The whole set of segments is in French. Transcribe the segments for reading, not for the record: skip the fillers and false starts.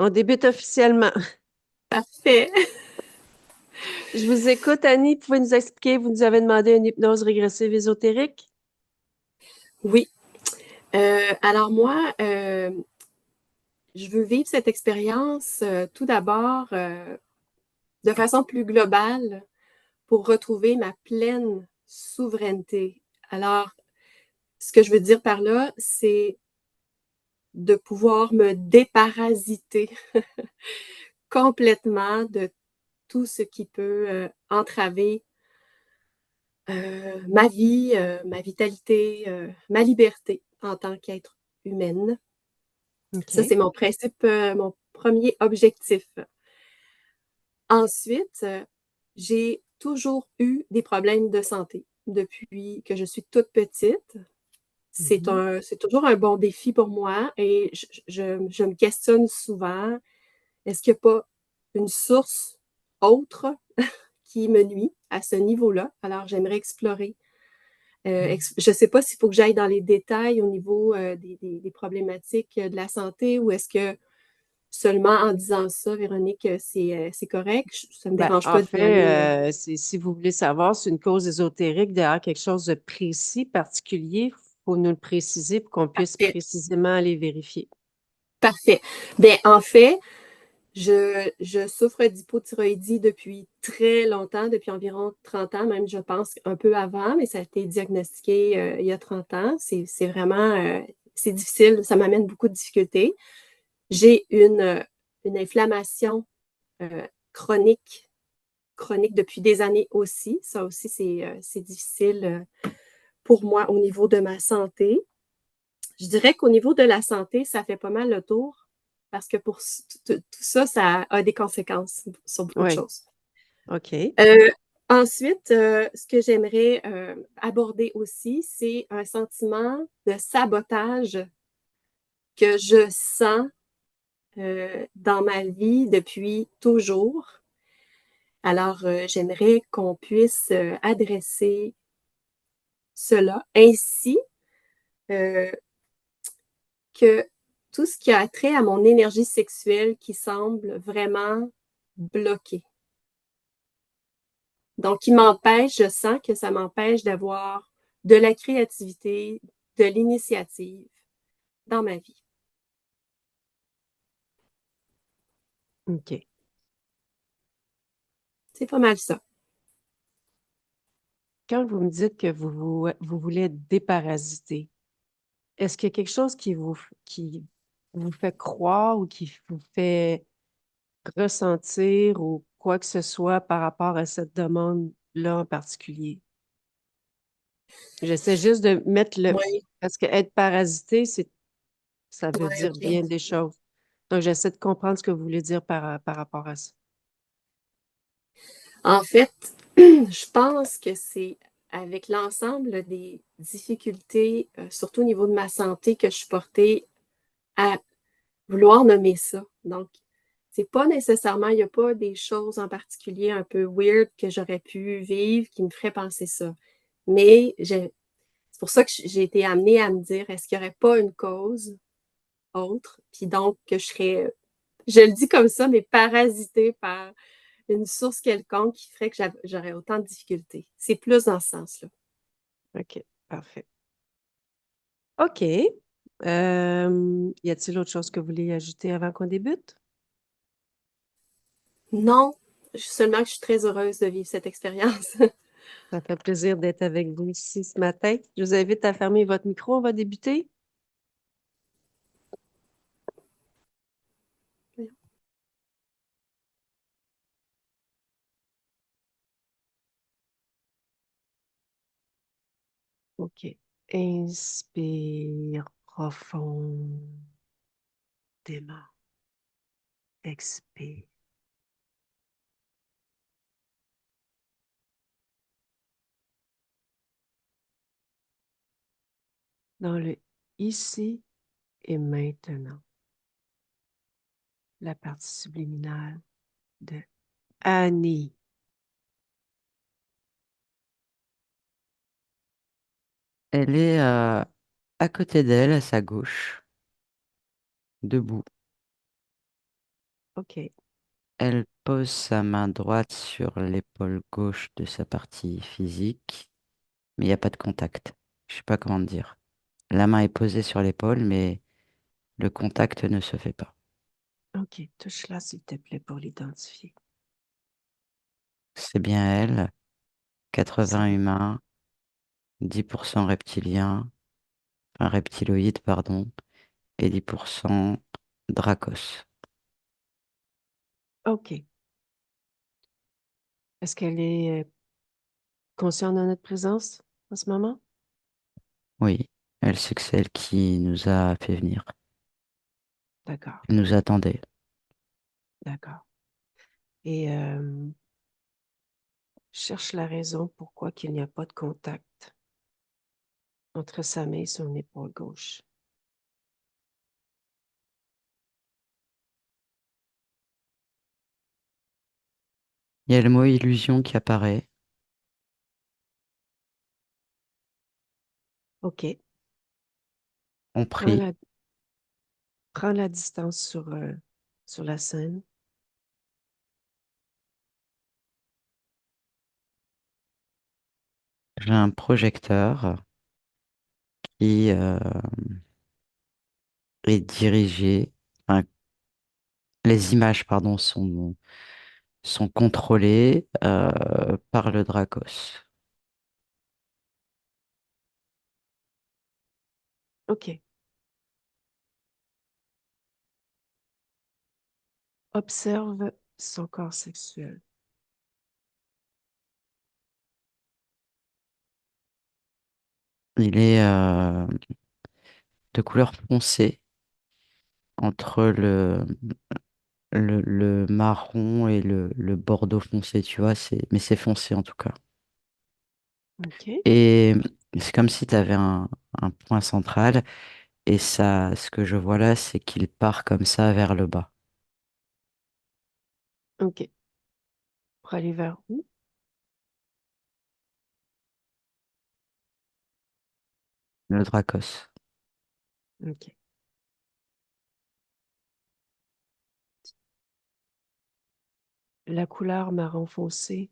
On débute officiellement. Parfait. Je vous écoute, Annie. Pouvez nous expliquer, vous nous avez demandé une hypnose régressive ésotérique? Oui. Alors moi, je veux vivre cette expérience tout d'abord de façon plus globale pour retrouver ma pleine souveraineté. Alors, ce que je veux dire par là, c'est de pouvoir me déparasiter complètement de tout ce qui peut entraver ma vie, ma vitalité, ma liberté en tant qu'être humaine. Ça, OK. c'est mon principe, mon premier objectif. Ensuite, j'ai toujours eu des problèmes de santé depuis que je suis toute petite. Mhm. C'est toujours un bon défi pour moi et je me questionne souvent, est-ce qu'il n'y a pas une source autre qui me nuit à ce niveau-là? Alors, j'aimerais explorer. Je ne sais pas s'il faut que j'aille dans les détails au niveau des problématiques de la santé ou est-ce que seulement en disant ça, Véronique, c'est correct. Ça ne me Ben, dérange en pas d'y aller. fait, si vous voulez savoir, c'est une cause ésotérique derrière quelque chose de précis, particulier. Il faut nous le préciser pour qu'on puisse Parfait. précisément aller vérifier. Parfait. Bien, en fait, je souffre d'hypothyroïdie depuis très longtemps, depuis environ 30 ans, même je pense un peu avant, mais ça a été diagnostiqué il y a 30 ans. C'est vraiment, c'est difficile, ça m'amène beaucoup de difficultés. J'ai une inflammation euh, chronique, chronique depuis des années aussi. Ça aussi, c'est difficile pour moi au niveau de ma santé. Je dirais qu'au niveau de la santé, ça fait pas mal le tour parce que pour tout ça, ça a des conséquences sur beaucoup de Oui. choses. OK. Euh, Ensuite, ce que j'aimerais aborder aussi, c'est un sentiment de sabotage que je sens dans ma vie depuis toujours. Alors, j'aimerais qu'on puisse adresser cela ainsi euh, que tout ce qui a trait à mon énergie sexuelle qui semble vraiment bloquée. Donc, qui m'empêche, je sens que ça m'empêche d'avoir de la créativité, de l'initiative dans ma vie. OK. C'est pas mal ça. Quand vous me dites que vous voulez être déparasité, est-ce qu'il y a quelque chose qui vous fait croire ou qui vous fait ressentir ou quoi que ce soit par rapport à cette demande-là en particulier? J'essaie juste de mettre le... Oui, Parce que être parasité, ça veut oui, dire OK. bien des choses. Donc, j'essaie de comprendre ce que vous voulez dire par rapport à ça. En fait, je pense que c'est avec l'ensemble des difficultés, surtout au niveau de ma santé, que je suis portée à vouloir nommer ça. Donc, c'est pas nécessairement, il n'y a pas des choses en particulier un peu weird que j'aurais pu vivre qui me feraient penser ça. Mais c'est pour ça que j'ai été amenée à me dire, est-ce qu'il n'y aurait pas une cause autre? Puis donc, que je serais, je le dis comme ça, mais parasitée par une source quelconque qui ferait que j'aurais autant de difficultés. C'est plus dans ce sens-là. OK, parfait. OK. Y a-t-il autre chose que vous voulez ajouter avant qu'on débute? Non, seulement que je suis très heureuse de vivre cette expérience. Ça fait plaisir d'être avec vous ici ce matin. Je vous invite à fermer votre micro. On va débuter. OK. Inspire profondément. Expire. Dans le ici et maintenant, la partie subliminale de Annie. Elle est à côté d'elle, à sa gauche, debout. OK. Elle pose sa main droite sur l'épaule gauche de sa partie physique, mais il n'y a pas de contact. Je sais pas comment dire. La main est posée sur l'épaule, mais le contact ne se fait pas. OK. Touche-la, s'il te plaît, pour l'identifier. C'est bien elle, C'est 80 bien. humains, 10% reptilien, enfin reptiloïde, pardon, et 10% Dracos. OK. Est-ce qu'elle est consciente de notre présence en ce moment? Oui, elle sait que c'est elle qui nous a fait venir. D'accord. Elle nous attendait. D'accord. Et cherche la raison pourquoi il n'y a pas de contact entre sa main et son épaule gauche. Il y a le mot illusion qui apparaît. OK. On Prends prie. la, prends la distance sur la scène. J'ai un projecteur qui est dirigé. Enfin, les images, pardon, sont contrôlées par le Dracos. OK. Observe son corps sexuel. Il est de couleur foncée entre le marron et le bordeaux foncé, tu vois, mais c'est foncé en tout cas. OK. Et c'est comme si tu avais un point central, et ça, ce que je vois là, c'est qu'il part comme ça vers le bas, OK. Pour aller vers où? le Dracos. OK. La couleur marron foncé,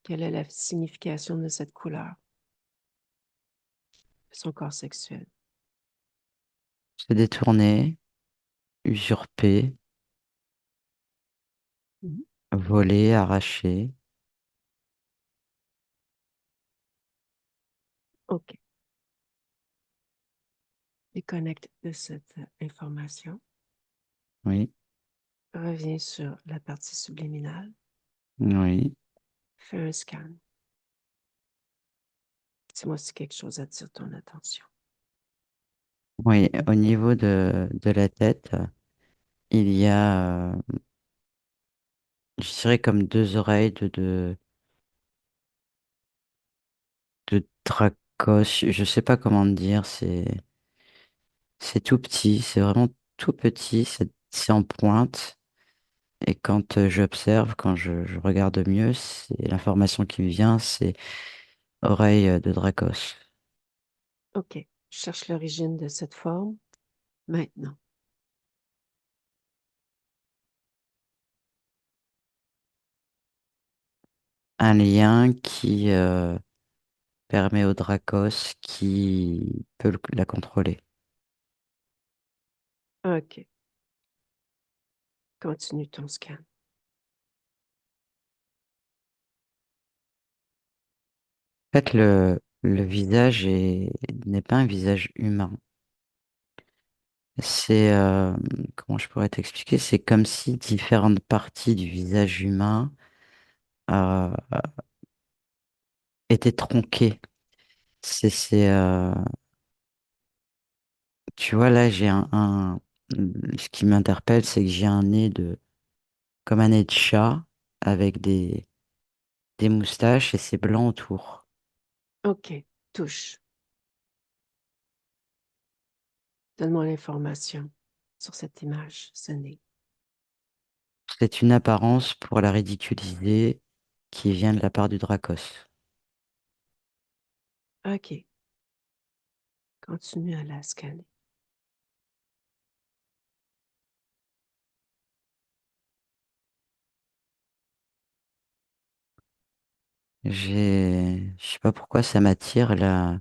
quelle est la signification de cette couleur? Son corps sexuel. Se détourner, usurper, Mhm. voler, arracher. OK. Déconnecte de cette information. Oui, Reviens sur la partie subliminale. oui, Fais un scan. Dis-moi si quelque chose attire ton attention. oui. Au niveau de la tête, il y a, je dirais comme deux oreilles de Dracos. Je sais pas comment dire. C'est tout petit. C'est vraiment tout petit. C'est en pointe. Et quand j'observe, quand je regarde mieux, c'est l'information qui me vient, c'est oreille de Dracos. OK. Je cherche l'origine de cette forme maintenant. Un lien qui permet au Dracos qui peut la contrôler. OK. Continue ton scan. En fait, le visage n'est pas un visage humain. C'est, comment je pourrais t'expliquer? C'est comme si différentes parties du visage humain euh, étaient tronquées. C'est, tu vois, là, ce qui m'interpelle, c'est que j'ai un nez comme un nez de chat avec des moustaches et c'est blanc autour. OK. Touche. Donne-moi l'information sur cette image, ce nez. C'est une apparence pour la ridiculiser qui vient de la part du Dracos. OK. Continue à la scanner. Je sais pas pourquoi ça m'attire la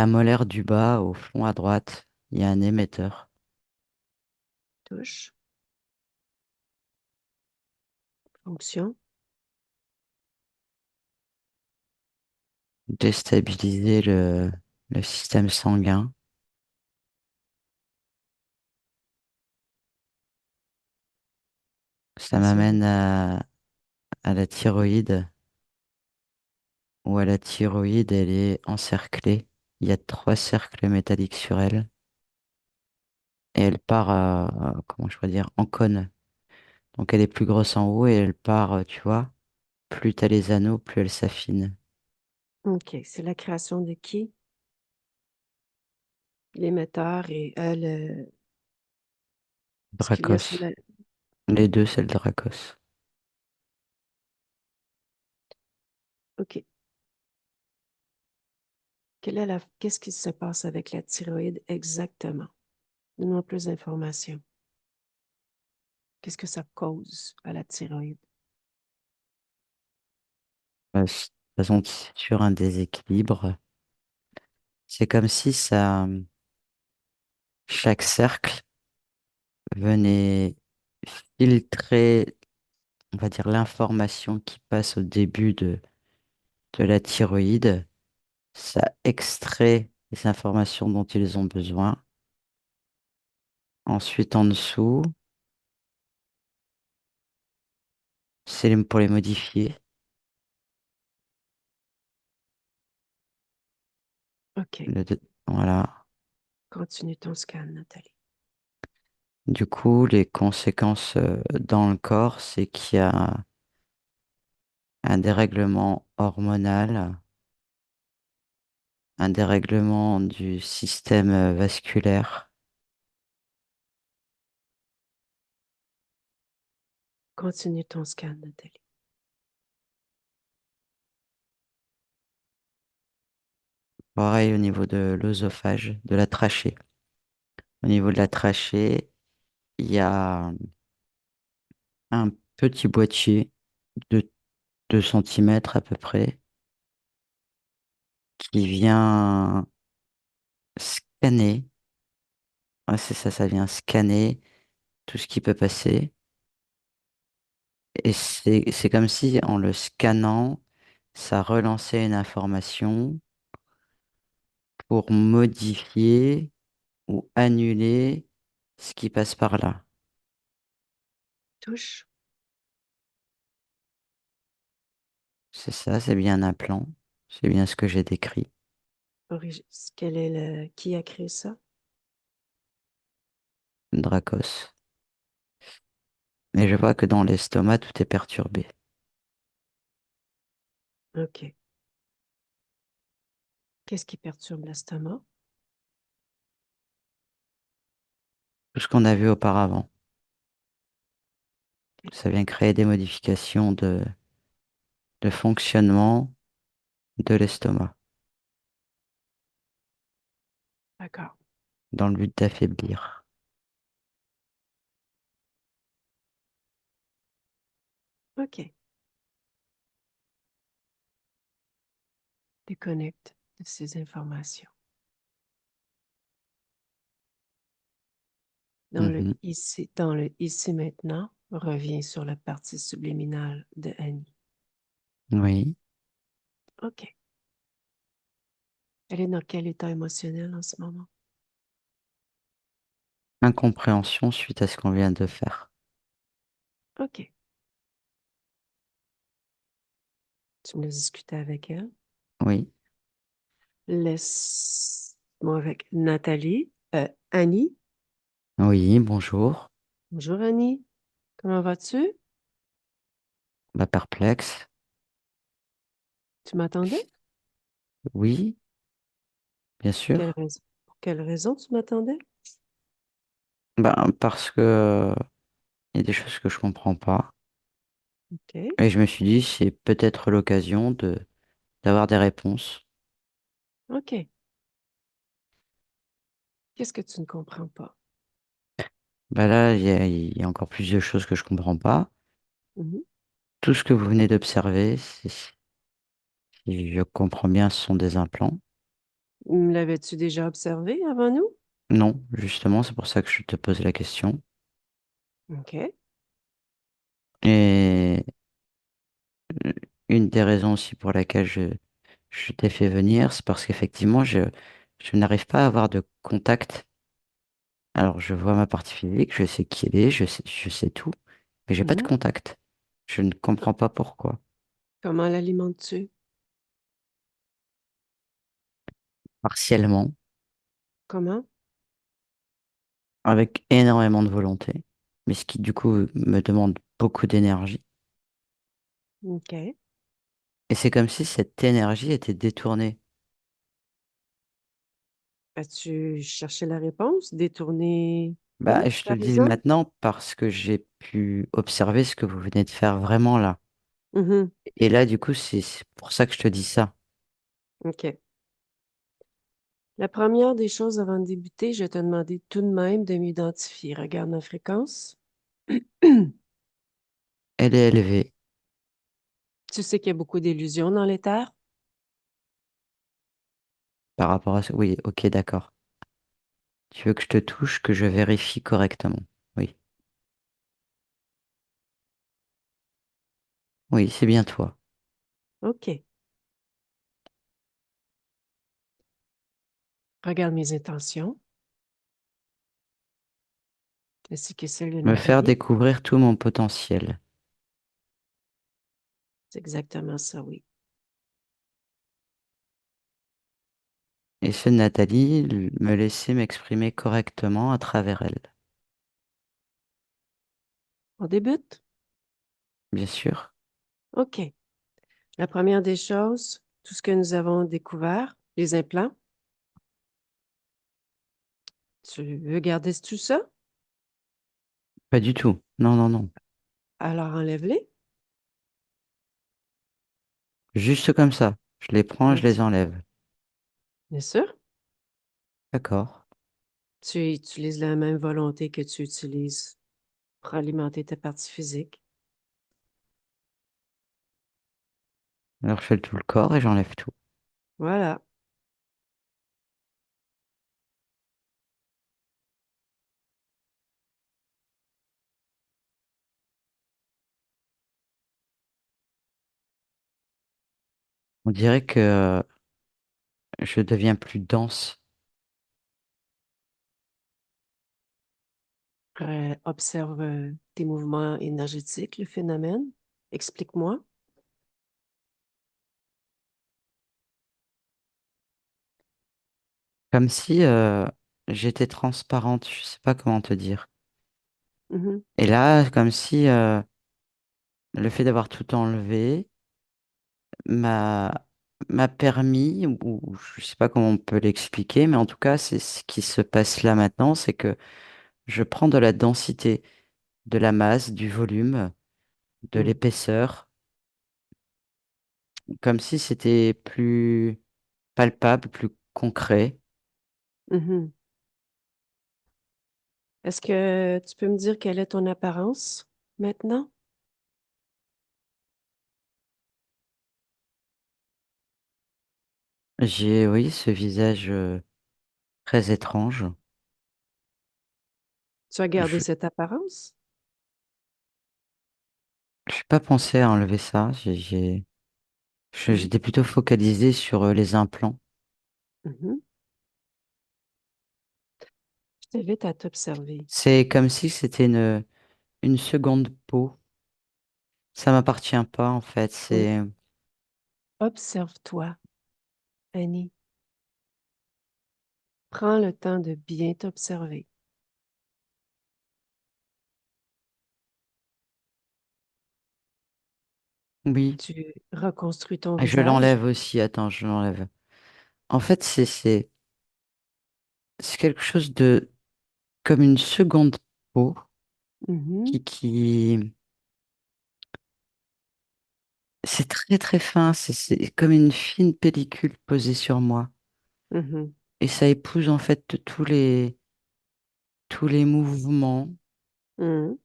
molaire du bas au fond à droite. Il y a un émetteur. Touche. Fonction. Déstabiliser le système sanguin. Ça Attirer. m'amène à la thyroïde, où à la thyroïde, elle est encerclée. Il y a trois cercles métalliques sur elle. Et elle part, comment je pourrais dire, en cône. Donc elle est plus grosse en haut et elle part, tu vois, plus t'as les anneaux, plus elle s'affine. OK. C'est la création de qui? L'émetteur et ce qu'il y a sur Dracos. la. Les deux, c'est le Dracos. OK. Qu'est-ce qui se passe avec la thyroïde exactement? Donne-moi plus d'informations. Qu'est-ce que ça cause à la thyroïde? De toute façon, c'est sur un déséquilibre. C'est comme si chaque cercle venait filtrer, on va dire, l'information qui passe au début de la thyroïde. Ça extrait les informations dont ils ont besoin. Ensuite, en dessous, c'est pour les modifier. OK. Voilà. Continue ton scan, Nathalie. Du coup, les conséquences dans le corps, c'est qu'il y a un dérèglement hormonal, un dérèglement du système vasculaire. Continue ton scan, Nathalie. Pareil au niveau de l'œsophage, de la trachée. Au niveau de la trachée, il y a un petit boîtier de 2 centimètres à peu près qui vient scanner. Ouais, c'est ça, ça vient scanner tout ce qui peut passer. Et c'est comme si en le scannant, ça relançait une information pour modifier ou annuler ce qui passe par là. Touche. C'est ça, c'est bien un plan. C'est bien ce que j'ai décrit. Qui a créé ça? Dracos. Et je vois que dans l'estomac, tout est perturbé. OK. Qu'est-ce qui perturbe l'estomac? Tout ce qu'on a vu auparavant. OK. Ça vient créer des modifications de fonctionnement de l'estomac D'accord. dans le but d'affaiblir. OK. Déconnecte de ces informations. Mhm. Dans le ici maintenant, reviens sur la partie subliminale de Annie. Oui. OK. Elle est dans quel état émotionnel en ce moment? Incompréhension suite à ce qu'on vient de faire. OK. Tu me l'as discuté avec elle. Oui. Laisse-moi avec Nathalie. Annie. Oui, bonjour. Bonjour Annie. Comment vas-tu? Bah, perplexe. Tu m'attendais? Oui, bien Pour quelle sûr. raison? Pour quelle raison tu m'attendais? Ben, parce que il y a des choses que je comprends pas. OK. Et je me suis dit, c'est peut-être l'occasion d'avoir des réponses. OK. Qu'est-ce que tu ne comprends pas? Bah là, il y a encore plus de choses que je comprends pas. Mhm. Tout ce que vous venez d'observer, Si je comprends bien, ce sont des implants. L'avais-tu déjà observé avant nous? Non, justement, c'est pour ça que je te pose la question. OK. Et une des raisons aussi pour laquelle je t'ai fait venir, c'est parce qu'effectivement, je n'arrive pas à avoir de contact. Alors, je vois ma partie physique, je sais qui elle est, je sais tout, mais j'ai pas de Mhm. contact. Je ne comprends pas pourquoi. Comment l'alimentes-tu? Partiellement, Comment? avec énormément de volonté, mais ce qui du coup me demande beaucoup d'énergie. OK. Et c'est comme si cette énergie était détournée. As-tu cherché la réponse? Détourné Bah, où, je te par le dis exemple? maintenant parce que j'ai pu observer ce que vous venez de faire vraiment là. Mhm. Et là, du coup, c'est pour ça que je te dis ça. OK. La première des choses avant de débuter, je vais te demander tout de même de m'identifier. Regarde ma fréquence. Elle est élevée Tu sais qu'il y a beaucoup d'illusions dans l'éther? par rapport à ça. Oui, ok, d'accord. Tu veux que je te touche, que je vérifie correctement. Oui, oui, c'est bien toi. OK. Regarde mes intentions, ainsi que celle de Me faire Nathalie. découvrir tout mon potentiel. C'est exactement ça, oui. Et ce Nathalie, me laisser m'exprimer correctement à travers elle. On débute? Bien sûr. OK. La première des choses, tout ce que nous avons découvert, les implants. Tu veux garder tout ça? Pas du tout. Non, non, non. Alors enlève-les, Juste comme ça. Je les prends, bien je les sûr. enlève. Bien sûr. D'accord. Tu utilises la même volonté que tu utilises pour alimenter ta partie physique. Alors je fais tout le corps et j'enlève tout. Voilà. On dirait que je deviens plus dense. Observe tes mouvements énergétiques, le phénomène. Explique-moi. Comme si j'étais transparente. Je sais pas comment te dire. Mhm, Et là, comme si le fait d'avoir tout enlevé m'a m'a permis, ou je sais pas comment on peut l'expliquer, mais en tout cas, c'est ce qui se passe là maintenant, c'est que je prends de la densité, de la masse, du volume, de mm, l'épaisseur, comme si c'était plus palpable, plus concret. mhm. Est-ce que tu peux me dire quelle est ton apparence maintenant? J'ai, oui, ce visage très étrange. Tu as gardé Je cette apparence? n'ai pas pensé à enlever ça. Mm, J'étais plutôt focalisé sur les implants. mhm. Je t'invite à t'observer. C'est comme si c'était une seconde peau. Ça m'appartient pas en fait. Mm. C'est Observe-toi, Annie. Prends le temps de bien t'observer. oui. Tu reconstruis ton Je visage. l'enlève aussi. Attends, je l'enlève. En fait, c'est quelque chose de comme une seconde peau Mhm, qui c'est très très fin. C'est comme une fine pellicule posée sur moi. mhm, Et ça épouse en fait tous les mouvements. mhm.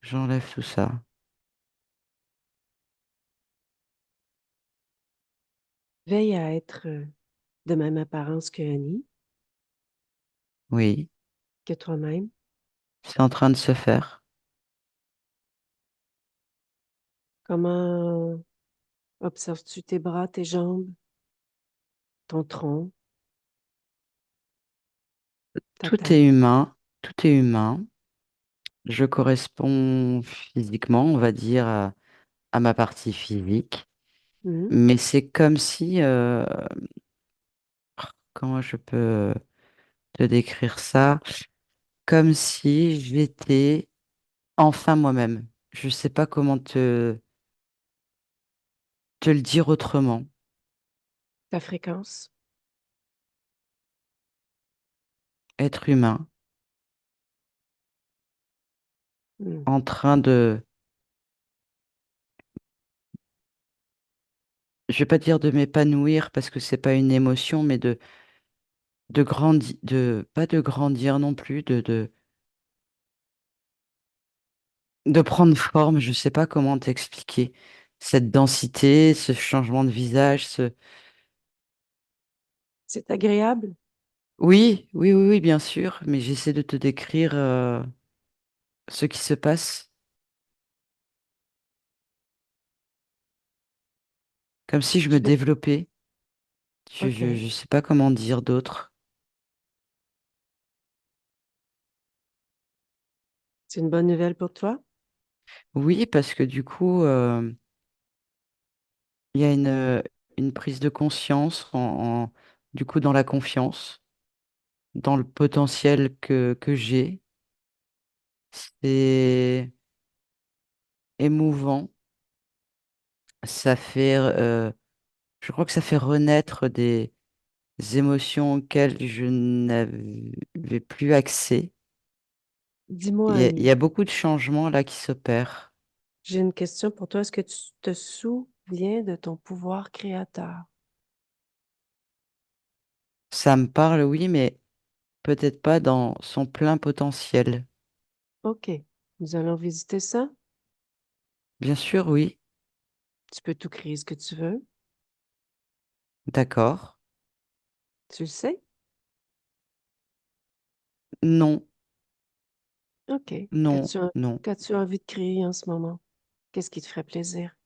J'enlève tout ça. veille à être de même apparence que Annie, Oui, que toi-même. c'est en train de se faire. Comment observes-tu tes bras, tes jambes, ton tronc, ta Tout est tête? humain, tout est humain. Je corresponds physiquement, on va dire, à ma partie physique. Mhm. Mais c'est comme si, comment je peux te décrire ça? Comme si j'étais enfin moi-même. Je sais pas comment te le dire autrement. Ta fréquence. Être humain, Mhm. en train de, je vais pas dire de m'épanouir parce que c'est pas une émotion, mais de grandir, pas de grandir non plus, de prendre forme. Je sais pas comment t'expliquer cette densité, ce changement de visage, C'est agréable? Oui, oui, oui, oui, bien sûr, mais j'essaie de te décrire ce qui se passe, comme si je me Tu peux... développais. OK. Je sais pas comment dire d'autre. C'est une bonne nouvelle pour toi? Oui, parce que du coup, il y a une prise de conscience du coup, dans la confiance, dans le potentiel que j'ai. C'est émouvant. Ça fait, je crois que ça fait renaître des émotions auxquelles je n'avais plus accès. Dis-moi, Il Annie, y a beaucoup de changements là qui s'opèrent. j'ai une question pour toi. Est-ce que tu te souviens de ton pouvoir créateur? Ça me parle, oui, mais peut-être pas dans son plein potentiel. OK. Nous allons visiter ça. Bien sûr, oui. Tu peux tout créer ce que tu veux. D'accord. Tu le sais? Non, OK. non, non. Qu'as-tu envie de créer en ce moment? Qu'est-ce qui te ferait plaisir?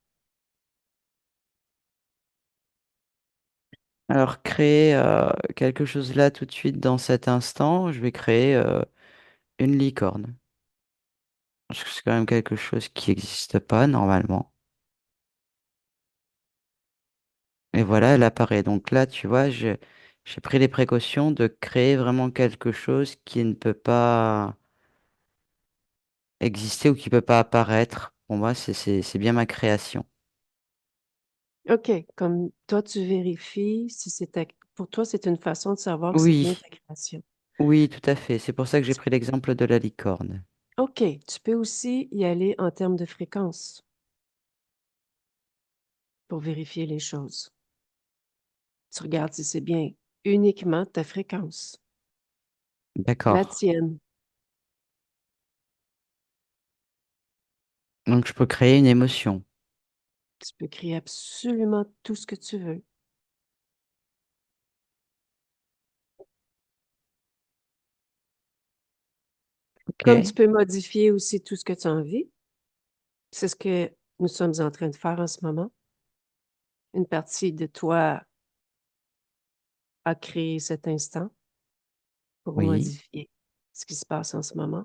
Alors, créer quelque chose là tout de suite dans cet instant, je vais créer une licorne. Parce que c'est quand même quelque chose qui n'existe pas normalement. Et voilà, elle apparaît. Donc là, tu vois, j'ai pris les précautions de créer vraiment quelque chose qui ne peut pas exister ou qui peut pas apparaître. Pour moi, c'est bien ma création. OK. Comme toi, tu vérifies si pour toi, c'est une façon de savoir que c'est bien Oui, ta création. oui, tout à fait. C'est pour ça que j'ai pris l'exemple de la licorne. OK. Tu peux aussi y aller en termes de fréquence pour vérifier les choses. Tu regardes si c'est bien uniquement ta fréquence, la D'accord. tienne. Donc, je peux créer une émotion. Tu peux créer absolument tout ce que tu veux. Comme tu Ok. peux modifier aussi tout ce que tu as envie. C'est ce que nous sommes en train de faire en ce moment. Une partie de toi a créé cet instant pour Oui. modifier ce qui se passe en ce moment.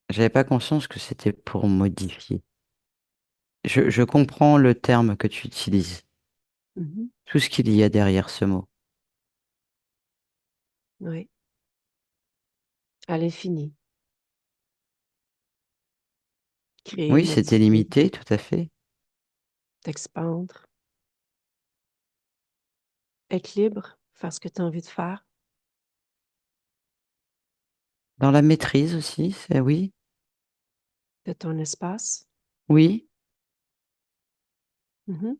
J'avais pas conscience que c'était pour modifier. Je comprends le terme que tu utilises. Mhm. Tout ce qu'il y a derrière ce mot. Oui, à l'infini. Créer, Oui, c'était modifier, limité, tout à fait. t'expandre, être libre, faire ce que tu as envie de faire Dans la maîtrise aussi, c'est oui. de ton espace. Oui. Mhm.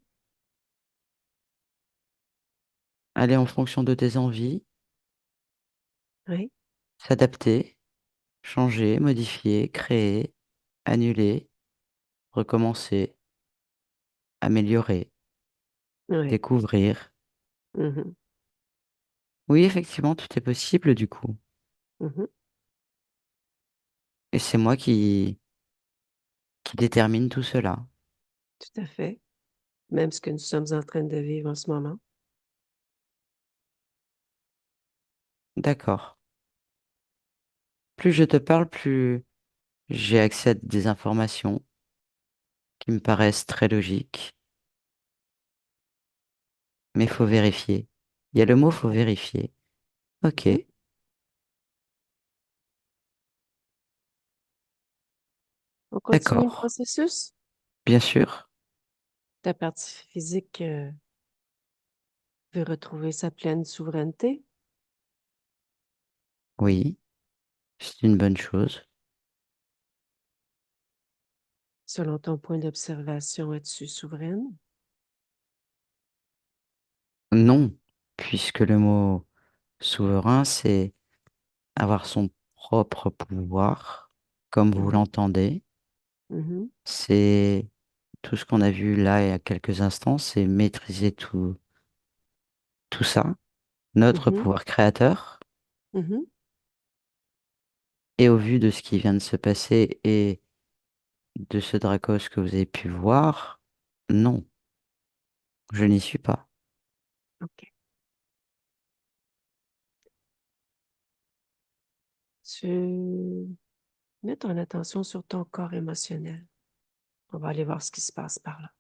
Aller en fonction de tes envies, Oui, s'adapter, changer, modifier, créer, annuler, recommencer, améliorer. Oui. découvrir. Mhm. Oui, effectivement, tout est possible du coup. Mhm. Et c'est moi qui détermine tout cela. Tout à fait. Même ce que nous sommes en train de vivre en ce moment. D'accord. Plus je te parle, plus j'ai accès à des informations qui me paraissent très logiques, mais faut vérifier. Il y a le mot faut vérifier. Ok, Mhm. On continue le d'accord. processus? Bien sûr. Ta partie physique veut retrouver sa pleine souveraineté. Oui, c'est une bonne chose. Selon ton point d'observation, es-tu souveraine? Non, puisque le mot souverain, c'est avoir son propre pouvoir, comme vous Mhm. l'entendez. Mhm. C'est tout ce qu'on a vu là il y a quelques instants, c'est maîtriser tout ça, notre Mhm. pouvoir créateur. Mhm. Et au vu de ce qui vient de se passer et de ce Dracos que vous avez pu voir, non, je n'y suis pas. OK. Tu mets ton attention sur ton corps émotionnel. On va aller voir ce qui se passe par là.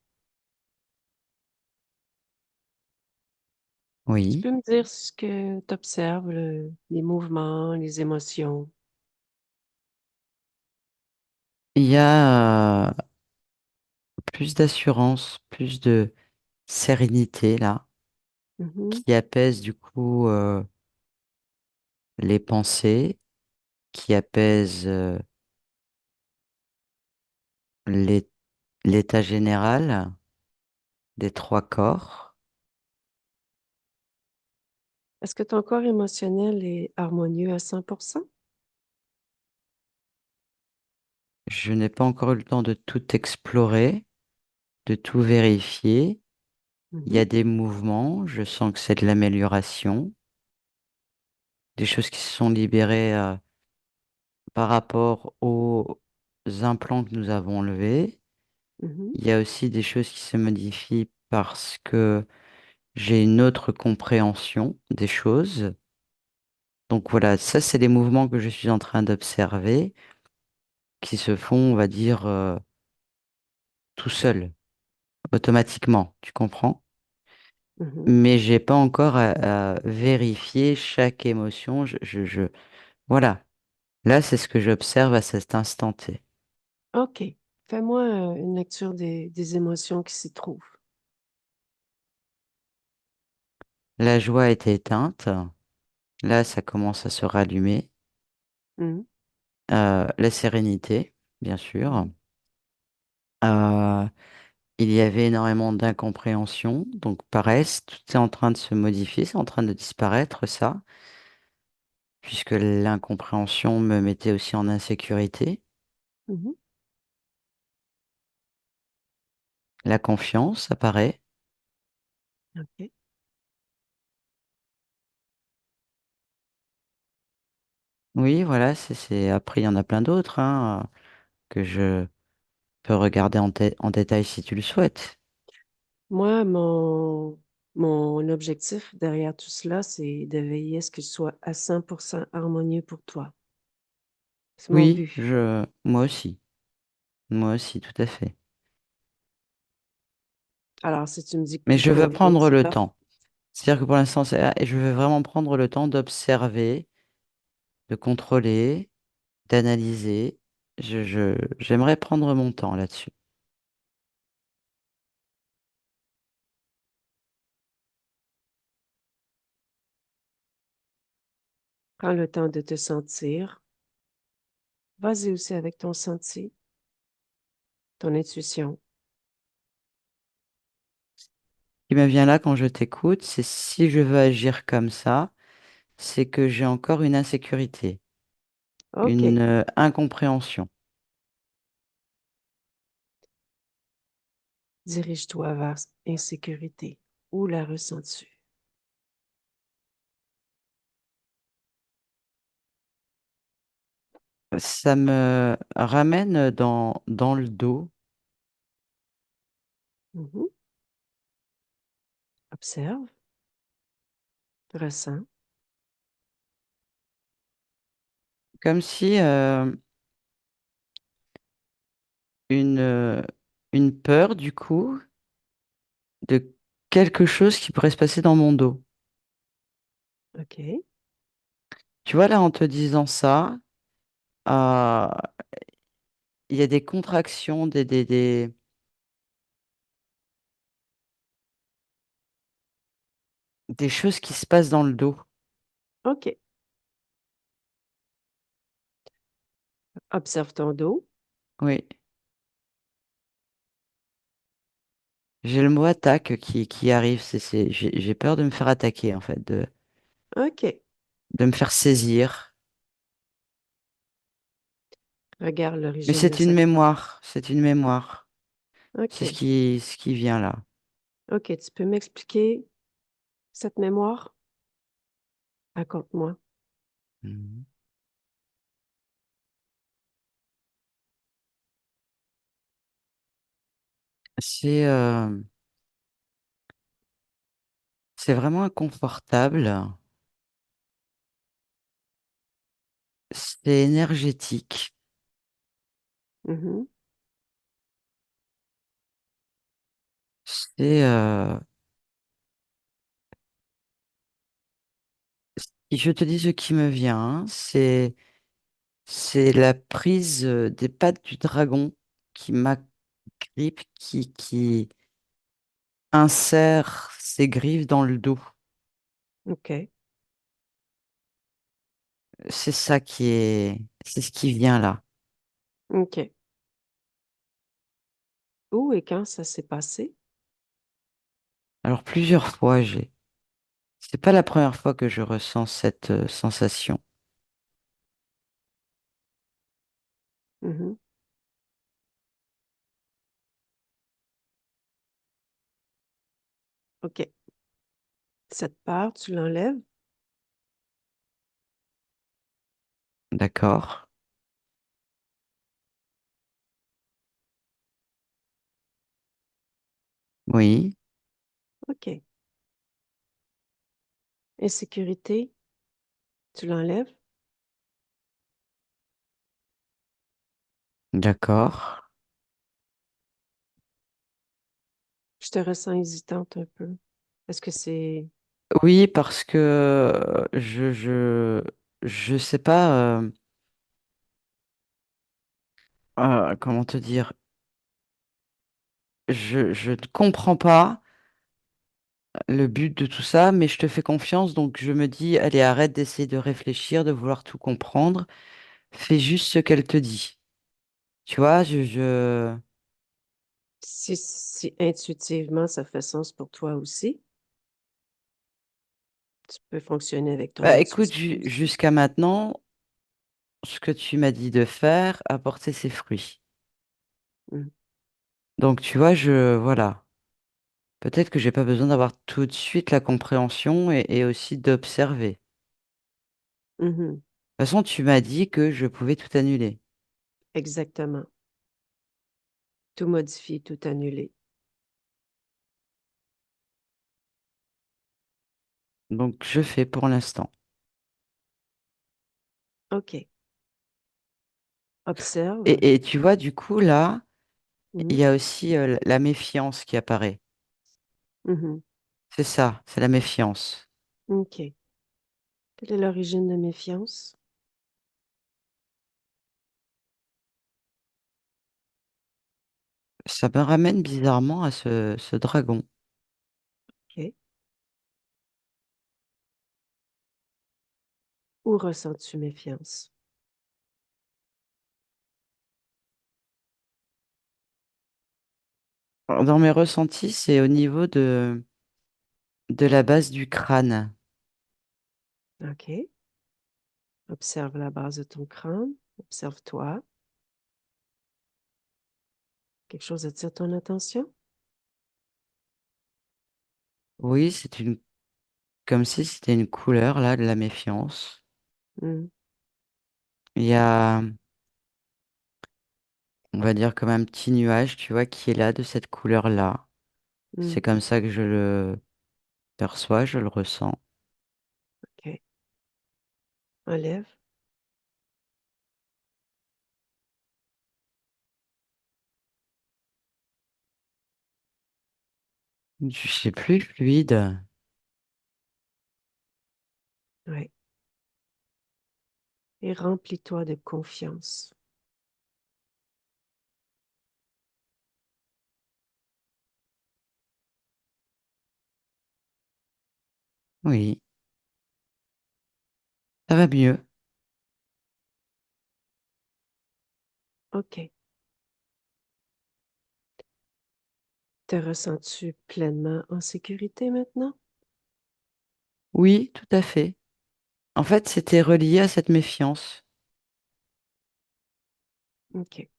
Tu Oui, peux me dire ce que tu observes, les mouvements, les émotions? il y a plus d'assurance, plus de sérénité là, Mhm. qui apaise du coup les pensées, qui apaise l'é- l'état général des trois corps. Est-ce que ton corps émotionnel est harmonieux à 100%? Je n'ai pas encore eu le temps de tout explorer, de tout vérifier. Il y Mhm. a des mouvements, je sens que c'est de l'amélioration, des choses qui se sont libérées par rapport aux implants que nous avons enlevés. Mhm. Il y a aussi des choses qui se modifient parce que j'ai une autre compréhension des choses. Donc voilà, ça, c'est les mouvements que je suis en train d'observer qui se font, on va dire, tout seul, automatiquement, tu comprends? Mhm. Mais j'ai pas encore à vérifier chaque émotion. Voilà. Là, c'est ce que j'observe à cet instant T. OK. Fais-moi une lecture des émotions qui s'y trouvent. La joie était éteinte. Là, ça commence à se rallumer. Mhm. La sérénité, bien sûr. Mhm. Euh, il y avait énormément d'incompréhension. Donc, pareil, tout est en train de se modifier, c'est en train de disparaître, ça, puisque l'incompréhension me mettait aussi en insécurité. Mhm. La confiance apparaît. OK. Oui, voilà, Après, il y en a plein d'autres hein, que je peux regarder en détail si tu le souhaites. Moi, mon objectif derrière tout cela, c'est de veiller à ce que ce soit à 100% harmonieux pour toi. C'est mon Oui, but. moi aussi, tout à fait. Alors, si tu me dis que Mais tout je veux convient, prendre c'est le parfait. temps. C'est-à-dire que pour l'instant, et je veux vraiment prendre le temps d'observer, de contrôler, d'analyser. J'aimerais prendre mon temps là-dessus. Prends le temps de te sentir. Vas-y aussi avec ton senti, ton intuition. Ce qui me vient là quand je t'écoute, c'est si je veux agir comme ça, c'est que j'ai encore une insécurité, une OK. incompréhension. Dirige-toi vers insécurité. Où la ressens-tu? Ça me ramène dans le dos, Mhm. Observe, ressens. comme si une, euh, une peur, du coup, de quelque chose qui pourrait se passer dans mon dos. OK. Tu vois, là, en te disant ça, euh, il y a des contractions, des choses qui se passent dans le dos. OK. Observe ton dos. Oui. J'ai le mot attaque qui arrive. J'ai peur de me faire attaquer, en fait, OK. de me faire saisir. Regarde Mais l'origine de c'est une cette peur. mémoire. C'est une mémoire. C'est OK. ce qui vient là. OK. Tu peux m'expliquer cette mémoire? Raconte-moi. Mhm. C'est c'est vraiment inconfortable. C'est énergétique. Mhm. C'est si je te dis ce qui me vient, hein, c'est la prise des pattes du dragon qui m'agrippe, qui insère ses griffes dans le dos. OK. C'est ce qui vient là. OK. Où et quand ça s'est passé? Alors plusieurs fois, c'est pas la première fois que je ressens cette sensation. Mhm. OK. Cette peur, tu l'enlèves? D'accord? Oui, OK. Insécurité, tu l'enlèves? d'accord. Je te ressens hésitante un peu. Est-ce que c'est... Oui, parce que je sais pas comment te dire. Je ne comprends pas le but de tout ça, mais je te fais confiance, donc je me dis, allez, arrête d'essayer de réfléchir, de vouloir tout comprendre. Fais juste ce qu'elle te dit. Tu vois, Si intuitivement ça fait sens pour toi aussi, tu peux fonctionner avec ton Bah, écoute, intuition aussi. jusqu'à maintenant, ce que tu m'as dit de faire a porté ses fruits. Mm. Donc, tu vois, voilà. Peut-être que j'ai pas besoin d'avoir tout de suite la compréhension et aussi d'observer. De Mhm. toute façon, tu m'as dit que je pouvais tout annuler. Exactement. Tout modifier, tout annuler. Donc, je fais pour l'instant. OK. Observe. Et tu vois, du coup, là, il Mhm. y a aussi la méfiance qui apparaît. Mhm. C'est ça, c'est la méfiance. OK. Quelle est l'origine de méfiance? Ça me ramène bizarrement à ce dragon. OK. Où ressens-tu méfiance? Dans mes ressentis, c'est au niveau de la base du crâne. OK. Observe la base de ton crâne. Observe-toi. Quelque chose attire ton attention? Oui, comme si c'était une couleur là de la méfiance. Hmm, Il y a, on va dire comme un petit nuage, tu vois, qui est là de cette couleur-là. hmm, C'est comme ça que je le perçois, je le ressens. OK. Enlève. Je sais plus fluide. Ouais. Et remplis-toi de confiance. Oui, ça va mieux. OK. Te ressens-tu pleinement en sécurité maintenant? Oui, tout à fait. En fait, c'était relié à cette méfiance. OK.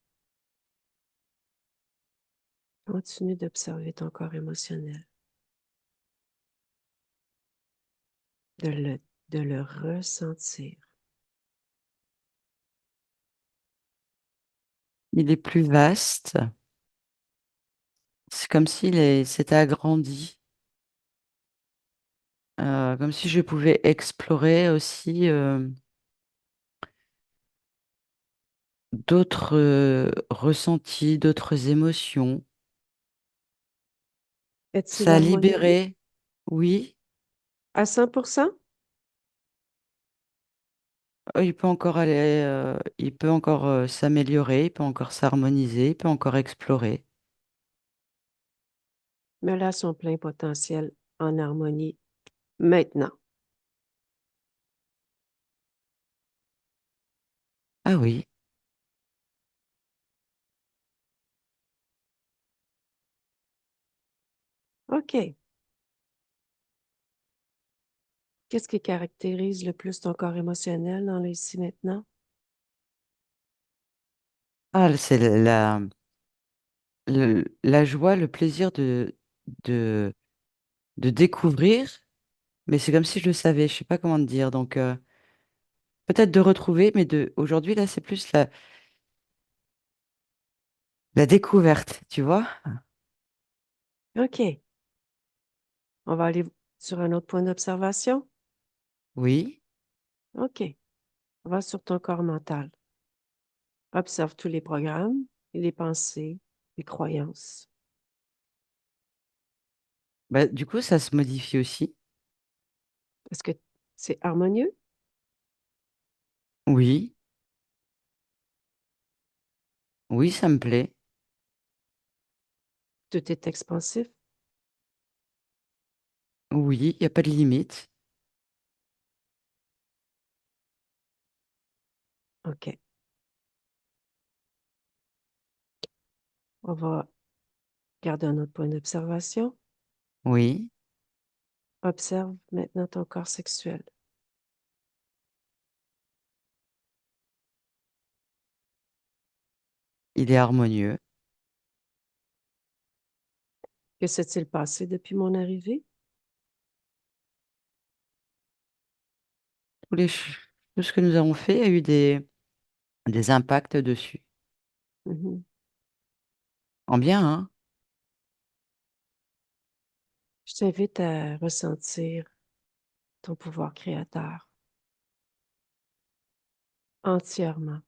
Continue d'observer ton corps émotionnel, de de le ressentir. Il est plus vaste. C'est comme s'était agrandi. Comme si je pouvais explorer aussi d'autres ressentis, d'autres émotions. Est-il Ça a harmonieux libéré, oui. à 100%? Il peut encore aller, il peut encore s'améliorer, il peut encore s'harmoniser, il peut encore explorer. Mais là, son plein potentiel en harmonie maintenant. Ah oui. OK. Qu'est-ce qui caractérise le plus ton corps émotionnel dans le ici maintenant? Ah, c'est la joie, le plaisir de, de découvrir, mais c'est comme si je le savais, je sais pas comment te dire. Donc, peut-être de retrouver, mais aujourd'hui, là, c'est plus la découverte, tu vois? OK. On va aller sur un autre point d'observation. Oui. OK. On va sur ton corps mental. Observe tous les programmes, les pensées, les croyances. Bah, du coup, ça se modifie aussi. Est-ce que c'est harmonieux? Oui. Oui, ça me plaît. Tout est expansif? Oui, il n'y a pas de limite. OK. On va garder un autre point d'observation. Oui, Observe maintenant ton corps sexuel. il est harmonieux. Que s'est-il passé depuis mon arrivée? Tout ce que nous avons fait a eu des impacts dessus. Mhm. En bien, hein? Je t'invite à ressentir ton pouvoir créateur entièrement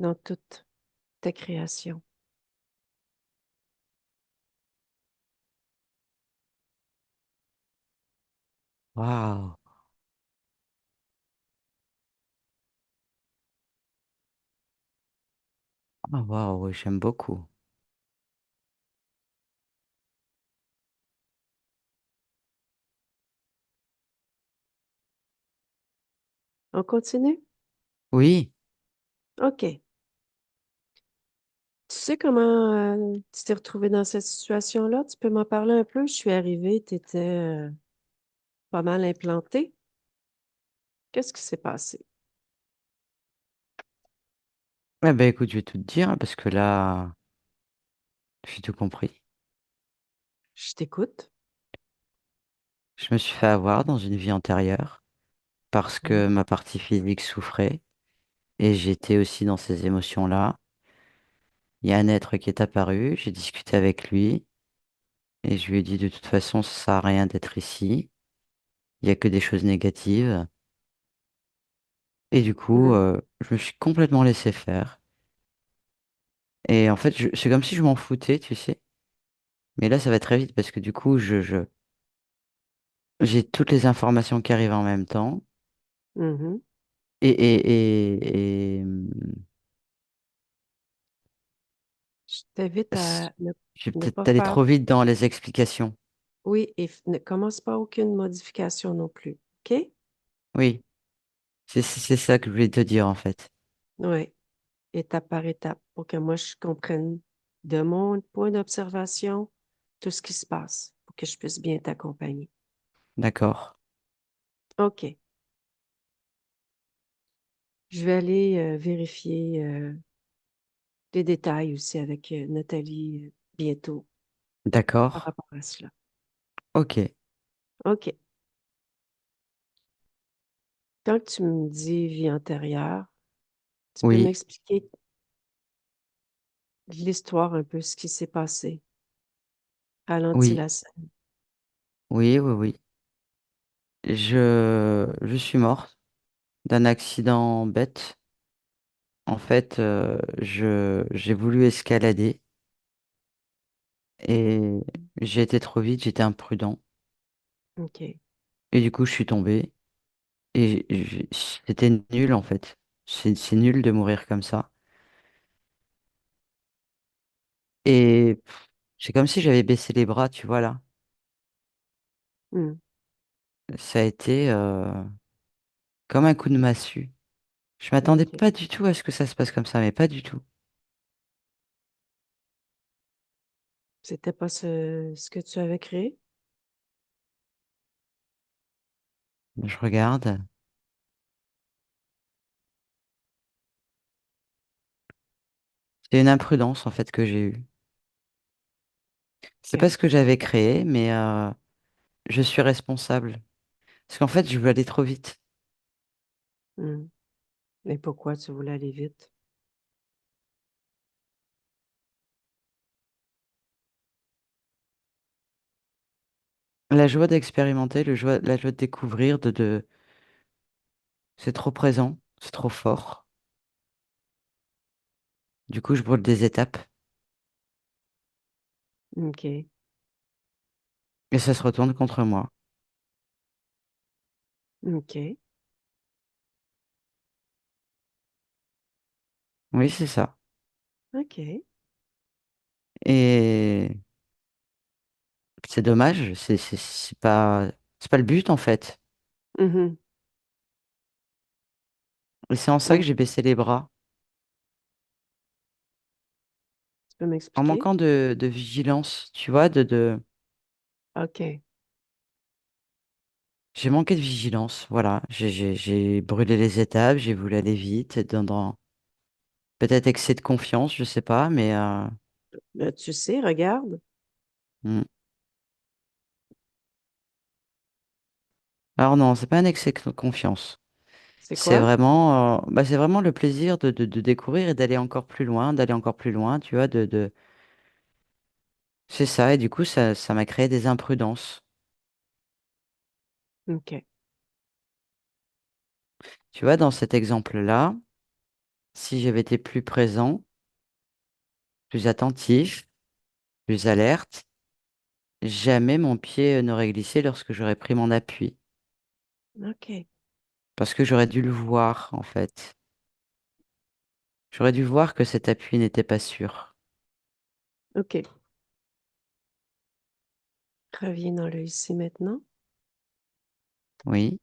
dans toute ta création. Waouh. Ah, waouh, oui, j'aime beaucoup. On continue? Oui, OK. Tu sais comment tu t'es retrouvé dans cette situation-là? Tu peux m'en parler un peu? Je suis arrivée, tu étais pas mal implantée. Qu'est-ce qui s'est passé? eh ben, écoute, je vais tout te dire parce que là, j'ai tout compris. Je t'écoute. Je me suis fait avoir dans une vie antérieure parce que Mhm. ma partie physique souffrait et j'étais aussi dans ces émotions-là. Il y a un être qui est apparu, j'ai discuté avec lui et je lui ai dit de toute façon, ça sert à rien d'être ici. Il y a que des choses négatives. Et du coup, Mhm. je me suis complètement laissé faire. Et en fait, c'est comme si je m'en foutais, tu sais. Mais là, ça va très vite parce que du coup, j'ai toutes les informations qui arrivent en même temps. Mhm. Et Je t'invite s- à je vais ne peut-être pas aller faire, trop vite dans les explications. oui, et ne commence pas aucune modification non plus. OK? Oui, c'est ça que je voulais te dire en fait. Oui, étape par étape, pour que moi, je comprenne de mon point d'observation tout ce qui se passe, pour que je puisse bien t'accompagner. D'accord. OK. Je vais aller vérifier les détails aussi avec Nathalie bientôt par D'accord. rapport à cela. Ok. OK. Quand tu me dis vie antérieure, tu peux Oui, m'expliquer l'histoire un peu, ce qui s'est passé. Ralentis oui, la scène. oui, oui, oui. Je suis mort d'un accident bête. En fait, j'ai voulu escalader et j'ai été trop vite, j'étais imprudent. OK. Et du coup, je suis tombé. Et c'était nul en fait. C'est nul de mourir comme ça. Et c'est comme si j'avais baissé les bras, tu vois là. Hmm. Ça a été comme un coup de massue. Je m'attendais OK. pas du tout à ce que ça se passe comme ça, mais pas du tout. C'était pas ce que tu avais créé? Je regarde. C'est une imprudence en fait que j'ai eue. C'est pas OK. ce que j'avais créé, mais je suis responsable. Parce qu'en fait, je veux aller trop vite. Hmm. Mais pourquoi tu voulais aller vite? La joie d'expérimenter, la joie de découvrir, c'est trop présent, c'est trop fort. Du coup, je brûle des étapes OK. et ça se retourne contre moi. OK. Oui, c'est ça. OK. Et c'est dommage, c'est pas le but en fait. Mhm. Et c'est en ça que Donc, j'ai baissé les bras. tu peux En m'expliquer? manquant de vigilance, tu vois, OK. j'ai manqué de vigilance, voilà. J'ai brûlé les étapes, j'ai voulu aller vite, dans peut-être excès de confiance, je sais pas, mais Tu sais, regarde, hmm. Alors non, c'est pas un excès de confiance. c'est quoi? C'est vraiment le plaisir de découvrir et d'aller encore plus loin, d'aller encore plus loin, tu vois, c'est ça, et du coup, ça m'a créé des imprudences. OK. Tu vois, dans cet exemple-là, si j'avais été plus présent, plus attentif, plus alerte, jamais mon pied n'aurait glissé lorsque j'aurais pris mon appui. OK. Parce que j'aurais dû le voir, en fait. J'aurais dû voir que cet appui n'était pas sûr. OK. Reviens dans le ici maintenant. Oui,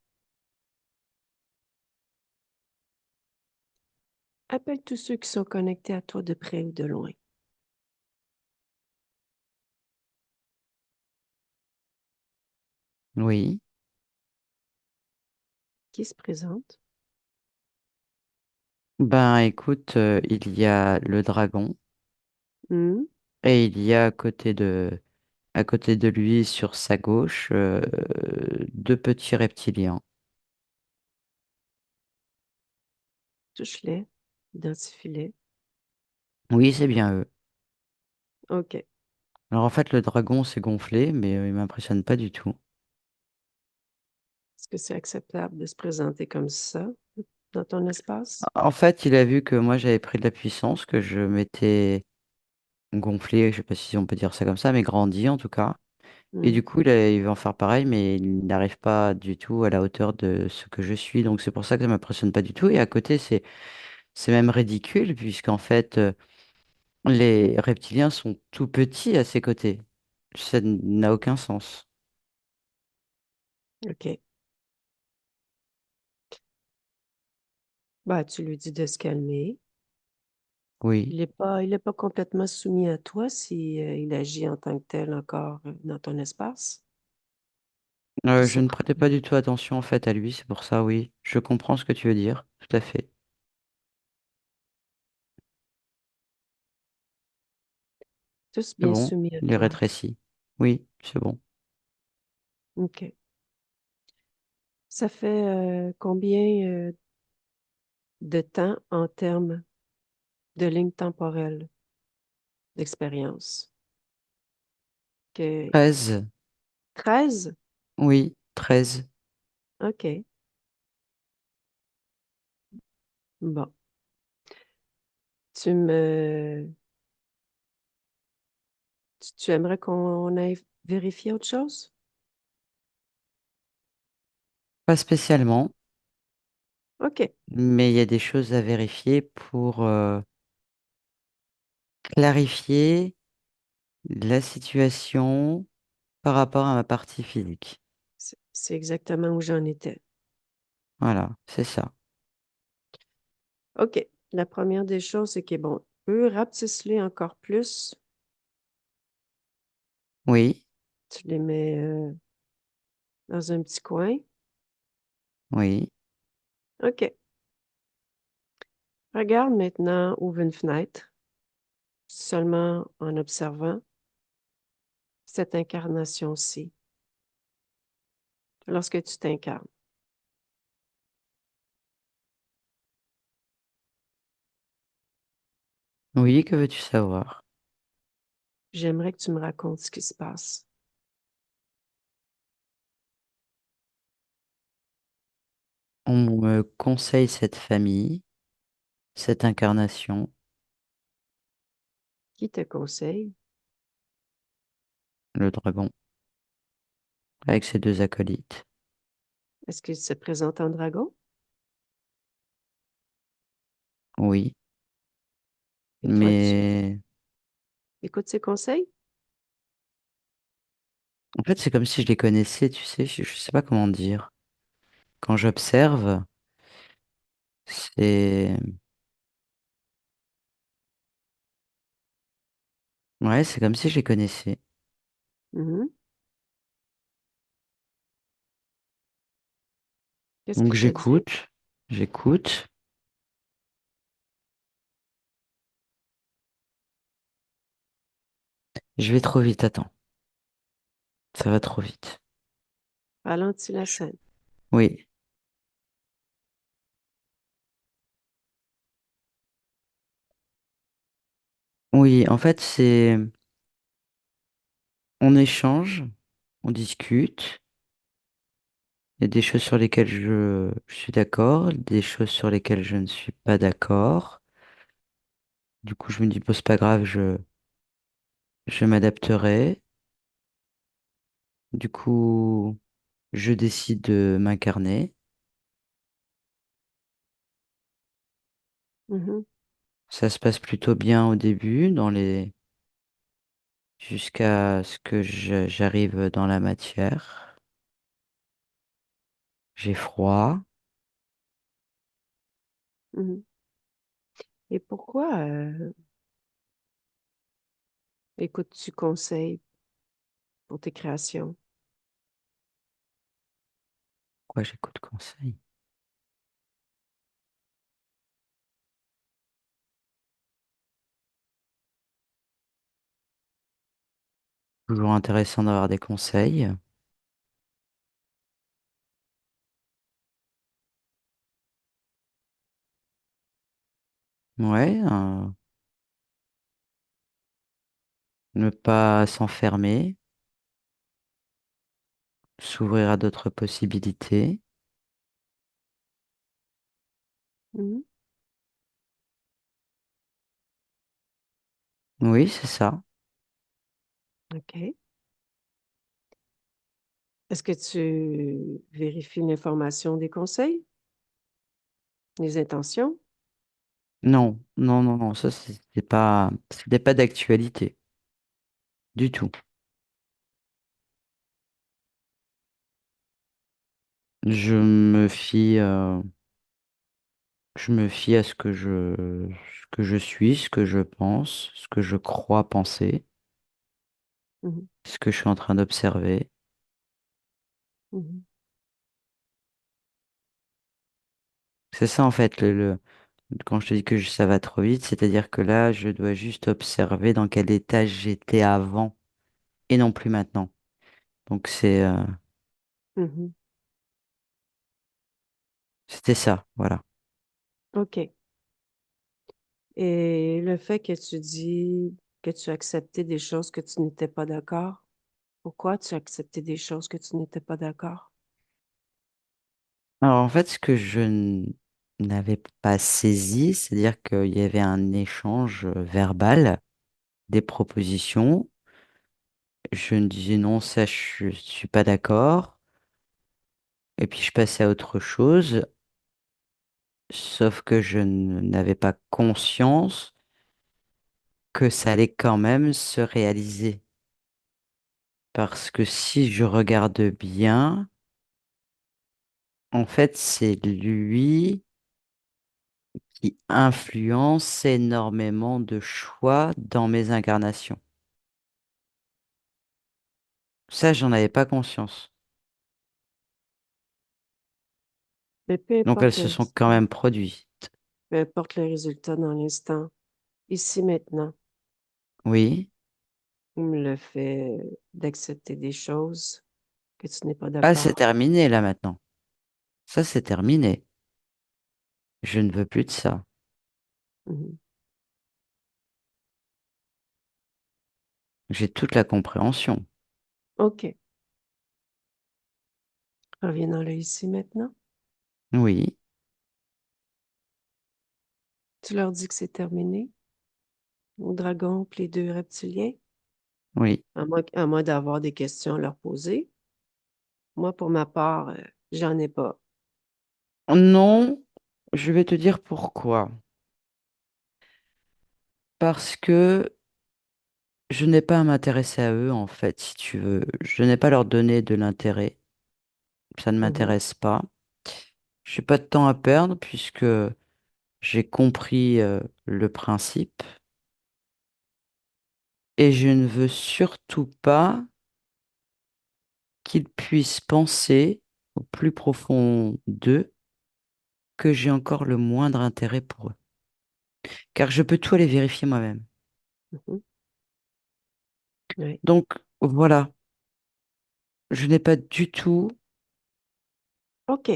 Appelle tous ceux qui sont connectés à toi de près ou de loin, oui. qui se présentent. Ben écoute, il y a le dragon Hmm. et il y a à côté À côté de lui, sur sa gauche, deux petits reptiliens. Touche-les, identifie-les. Oui, c'est bien eux. OK. Alors en fait, le dragon s'est gonflé, mais il m'impressionne pas du tout. Est-ce que c'est acceptable de se présenter comme ça dans ton espace? En fait, il a vu que moi j'avais pris de la puissance, que je m'étais gonflé, je sais pas si on peut dire ça comme ça, mais grandi en tout cas. Et Hmm. du coup, il veut en faire pareil, mais il n'arrive pas du tout à la hauteur de ce que je suis. Donc c'est pour ça que ça m'impressionne pas du tout. Et à côté, c'est même ridicule, puisqu'en fait, les reptiliens sont tout petits à ses côtés. Ça n'a aucun sens. OK. Bah, tu lui dis de se calmer. Oui. Il est pas complètement soumis à toi si, il agit en tant que tel encore dans ton espace. Puis Je c'est ne prêtais pas du tout attention en fait à lui, c'est pour ça, oui. Je comprends ce que tu veux dire, tout à fait. tous C'est bien bon, soumis à il est toi. rétréci. Oui, c'est bon. OK. Ça fait combien de temps en termes de ligne temporelle d'expérience? Que 13. 13. Oui, 13. OK. Bon. Tu me tu aimerais qu'on aille vérifier autre chose? Pas spécialement, OK. mais il y a des choses à vérifier pour clarifier la situation par rapport à ma partie physique. C'est exactement où j'en étais. Voilà, c'est ça. OK. La première des choses, c'est que, bon, eux, rapetisse-les encore plus. Oui, Tu les mets dans un petit coin. oui, OK. Regarde maintenant, ouvre une fenêtre, seulement en observant cette incarnation-ci. Lorsque tu t'incarnes, oui, que veux-tu savoir? j'aimerais que tu me racontes ce qui se passe. On me conseille cette famille, cette incarnation, Qui te conseille? le dragon, avec ses deux acolytes. Est-ce qu'il se présente en dragon? Oui, Et toi, tu mais écoutes ses conseils? en fait, c'est comme si je les connaissais, tu sais, je sais pas comment dire. Quand j'observe, c'est ouais, c'est comme si je les connaissais. Mhm. Qu'est-ce Donc qu'il te dit? j'écoute. Je vais trop vite, attends. Ça va trop vite. Ralentis la scène. Oui, oui, en fait, on échange, on discute. Il y a des choses sur lesquelles je suis d'accord, des choses sur lesquelles je ne suis pas d'accord. Du coup, je me dis, bon, c'est pas grave, je m'adapterai. Du coup, je décide de m'incarner. Mhm. Ça se passe plutôt bien au début, jusqu'à ce que j'arrive dans la matière. J'ai froid. Mhm. Et pourquoi écoutes-tu conseil pour tes créations? Quoi, j'écoute conseil? Toujours intéressant d'avoir des conseils. Ouais, ne pas s'enfermer, s'ouvrir à d'autres possibilités. Mhm. Oui, c'est ça. OK. Est-ce que tu vérifies l'information des conseils, les intentions? Non, non, non, non, ça, c'était pas d'actualité du tout. Je me fie, je me fie à ce que je suis, ce que je pense, ce que je crois penser, Mhm. ce que je suis en train d'observer. Mhm. C'est ça, en fait, quand je te dis que ça va trop vite, c'est-à-dire que là, je dois juste observer dans quel état j'étais avant et non plus maintenant. Donc, Mhm. c'était ça, voilà. OK. Et le fait que tu dis que tu acceptais des choses que tu n'étais pas d'accord, pourquoi tu acceptais des choses que tu n'étais pas d'accord? Alors, en fait, ce que n'avais pas saisi, c'est-à-dire qu'il y avait un échange verbal, des propositions. Je me disais non, ça, je suis pas d'accord. Et puis, je passais à autre chose, sauf que n'avais pas conscience que ça allait quand même se réaliser. Parce que si je regarde bien, en fait, c'est lui qui influence énormément de choix dans mes incarnations. Ça, j'en avais pas conscience. Mais peu Donc, elles importe le se sont quand résultat, même produites. peu importe le résultat dans l'instant, ici maintenant, Oui. le fait d'accepter des choses que tu n'es pas Ah, c'est d'accord. terminé là maintenant. Ça, c'est terminé. Je ne veux plus de ça. Mhm. J'ai toute la compréhension. OK. Reviens dans le ici maintenant. Oui, Tu leur dis que c'est terminé, au dragon puis les deux reptiliens, oui. à moins d'avoir des questions à leur poser. Moi, pour ma part, j'en ai pas. Non, je vais te dire pourquoi. Parce que je n'ai pas à m'intéresser à eux, en fait, si tu veux. Je n'ai pas à leur donner de l'intérêt. Ça ne Mhm. m'intéresse pas. Je n'ai pas de temps à perdre puisque j'ai compris le principe. Et je ne veux surtout pas qu'ils puissent penser au plus profond d'eux que j'ai encore le moindre intérêt pour eux. Car je peux tout aller vérifier moi-même. Mhm. Oui. Donc voilà, je n'ai pas du tout OK.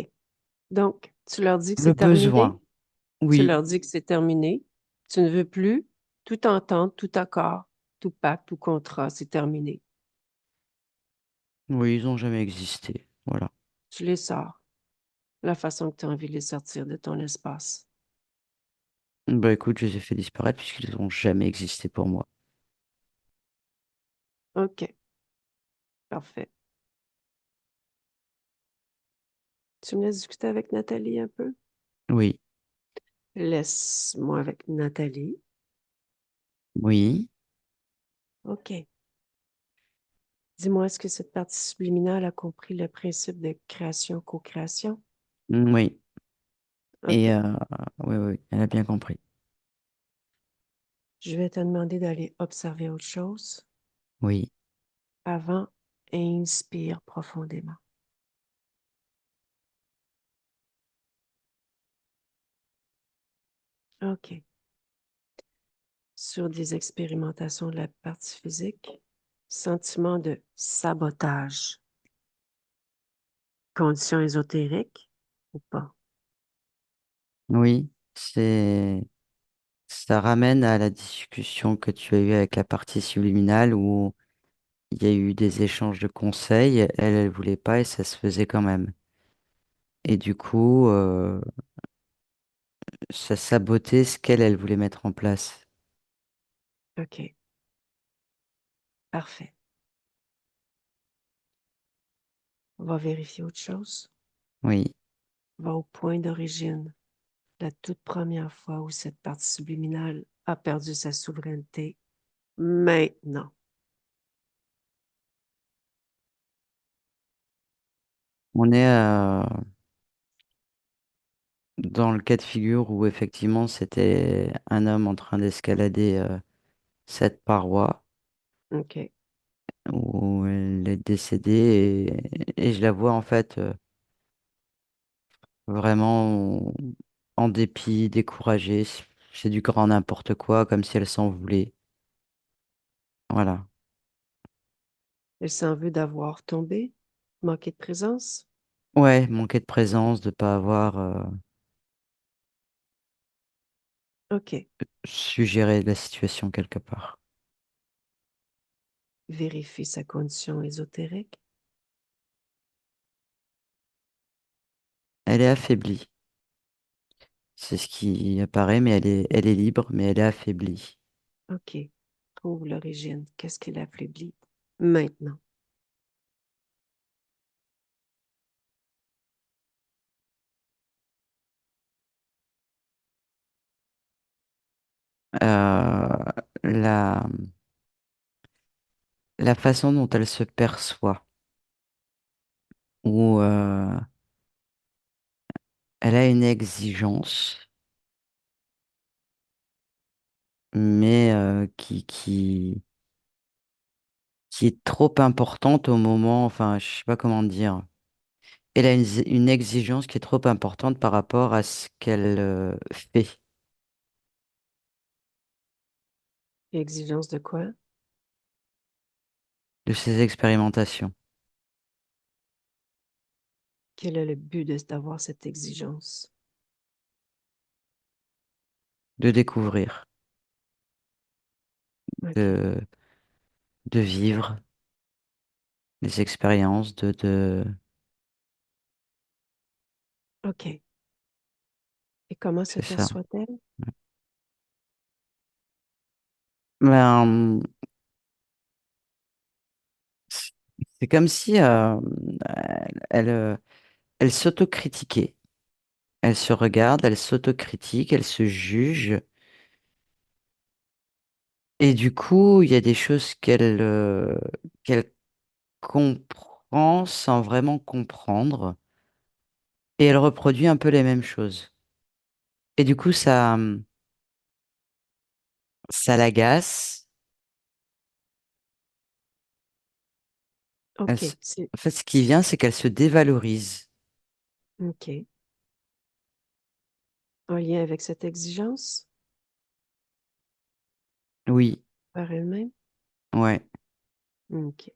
Donc, tu leur dis que le c'est terminé. besoin. Tu Oui, leur dis que c'est terminé. Tu ne veux plus tout entente, tout accord, tout pacte, tout contrat, c'est terminé. oui, ils n'ont jamais existé. Voilà. Tu les sors, la façon que tu as envie de les sortir de ton espace. Bah écoute, je les ai fait disparaître puisqu'ils n'ont jamais existé pour moi. OK, parfait. Tu me laisses discuter avec Nathalie un peu? Oui, Laisse-moi avec Nathalie. oui, OK. Dis-moi, est-ce que cette partie subliminale a compris le principe de création-co-création? oui. Et OK. oui, oui, elle a bien compris. Je vais te demander d'aller observer autre chose Oui. avant. Inspire profondément. OK. Sur des expérimentations de la partie physique, Sentiment de sabotage. Condition ésotérique ou pas? Oui, ça ramène à la discussion que tu as eue avec la partie subliminale où il y a eu des échanges de conseils. Elle voulait pas et ça se faisait quand même. Et du coup, ça sabotait ce elle voulait mettre en place. OK, parfait. On va vérifier autre chose. Oui. On va au point d'origine. La toute première fois où cette partie subliminale a perdu sa souveraineté. Maintenant. On est dans le cas de figure où effectivement c'était un homme en train d'escalader cette paroi OK. où elle est décédée et je la vois en fait vraiment en dépit, découragée. C'est du grand n'importe quoi, comme si elle s'en voulait. Voilà. Elle s'en veut d'avoir tombé, manqué de présence. Ouais, manquer de présence, de pas avoir OK. suggéré la situation quelque part. Vérifie sa condition ésotérique. Elle est affaiblie. C'est ce qui apparaît, mais elle est libre, mais elle est affaiblie. OK. Trouve l'origine. Qu'est-ce qui l'affaiblit? Maintenant. Euh, la, la façon dont elle se perçoit, où elle a une exigence, mais qui est trop importante au moment, enfin, je sais pas comment dire. Elle a une exigence qui est trop importante par rapport à ce qu'elle fait, Exigence de quoi? de ses expérimentations, Quel est le but d'avoir cette exigence? de découvrir, OK. de, de vivre des expériences, OK. Et comment se c'est ça. perçoit-elle? Ben, c'est comme si elle s'autocritiquait. Elle se regarde, elle s'autocritique, elle se juge. Et du coup, il y a des choses qu'elle comprend sans vraiment comprendre. Et elle reproduit un peu les mêmes choses. Et du coup, ça l'agace. OK. C'est En fait, ce qui vient, c'est qu'elle se dévalorise. OK. En lien avec cette exigence Oui, par elle-même? ouais, OK.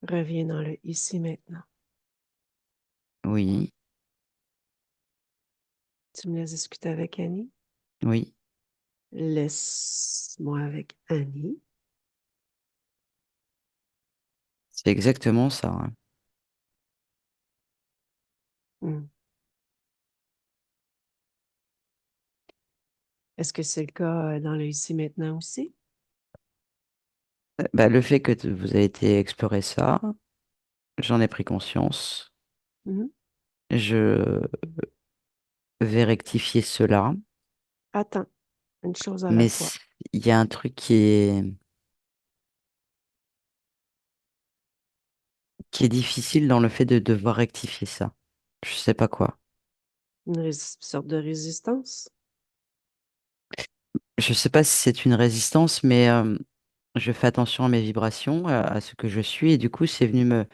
Reviens dans le ici maintenant. oui, Tu me laisses discuter avec Annie? oui. Laisse-moi avec Annie. C'est exactement ça, hein. Hmm. Est-ce que c'est le cas dans le ici maintenant aussi? Bah, le fait que vous avez été explorer ça, j'en ai pris conscience. Mhm. Je vais rectifier cela. Attends, une chose à la Mais fois. il y a un truc qui est difficile dans le fait de devoir rectifier ça. Je sais pas quoi. Une sorte de résistance. Je sais pas si c'est une résistance, mais je fais attention à mes vibrations, à ce que je suis, et du coup, c'est venu me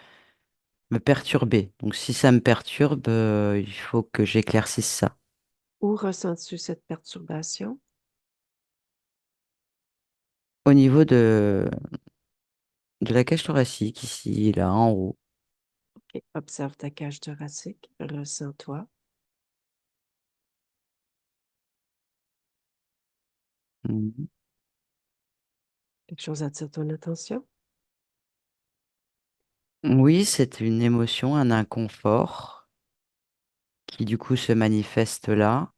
perturber. Donc, si ça me perturbe, il faut que j'éclaircisse ça. Où ressens-tu cette perturbation? au niveau de la cage thoracique, ici, là, en haut. OK. Observe ta cage thoracique. Ressens-toi. Mhm. Quelque chose attire ton attention? Oui, c'est une émotion, un inconfort qui du coup se manifeste là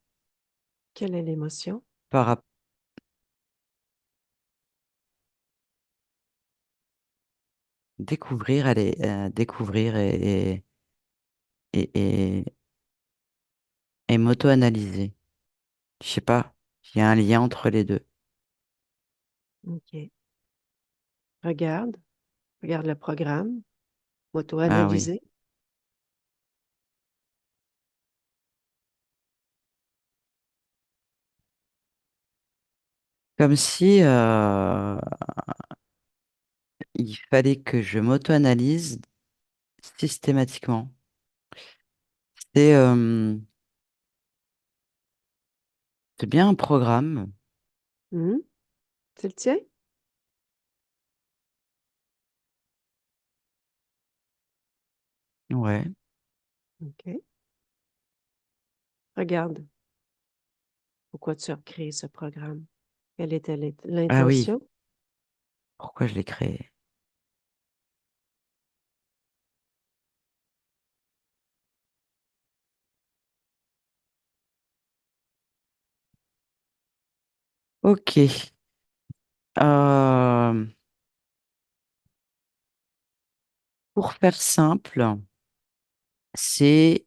Quelle est l'émotion? par rapport découvrir, aller découvrir et, et m'auto-analyser. Je sais pas, il y a un lien entre les deux. OK. Regarde. Regarde le programme. Ah oui. Auto-analyser. Comme si il fallait que je m'auto-analyse systématiquement. C'est c'est bien un programme. Mhm. C'est le tien? Ouais. OK. Regarde. Pourquoi tu as créé ce programme? Quelle était Ah oui. l'intention? Pourquoi je l'ai créé? Ok. Euh, pour faire simple, c'est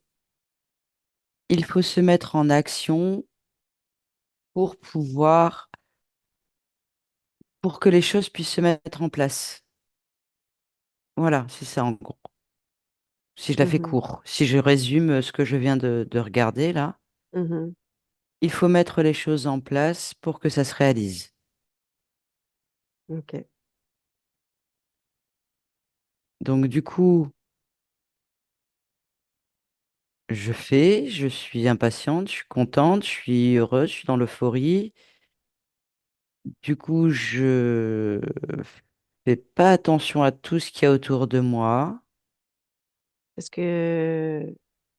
il faut se mettre en action pour pouvoir, pour que les choses puissent se mettre en place. Voilà, c'est ça en gros. Si je la fais Mhm. court, si je résume ce que je viens de regarder là, Mhm. il faut mettre les choses en place pour que ça se réalise. OK. Donc du coup, je fais, je suis impatiente, je suis contente, je suis heureuse, je suis dans l'euphorie. Du coup, je fais pas attention à tout ce qu'il y a autour de moi. Est-ce que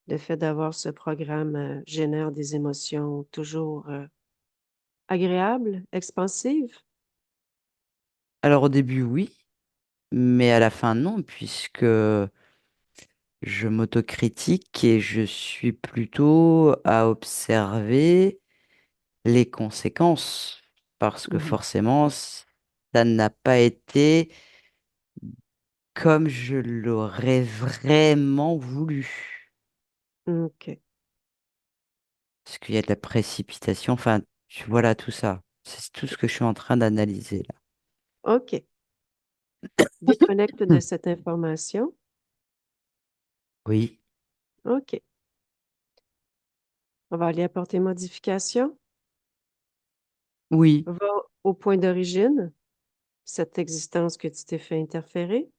le fait d'avoir ce programme génère des émotions toujours agréables, expansives? Alors au début, oui, mais à la fin, non, puisque je m'autocritique et je suis plutôt à observer les conséquences, parce que Mhm. forcément, ça n'a pas été comme je l'aurais vraiment voulu. OK. Parce qu'il y a de la précipitation, enfin, voilà tout ça. C'est tout ce que je suis en train d'analyser là. OK. Déconnecte de Hmm. cette information. Oui, OK. On va aller apporter modification. oui, Va au point d'origine, cette existence que tu t'es fait interférer.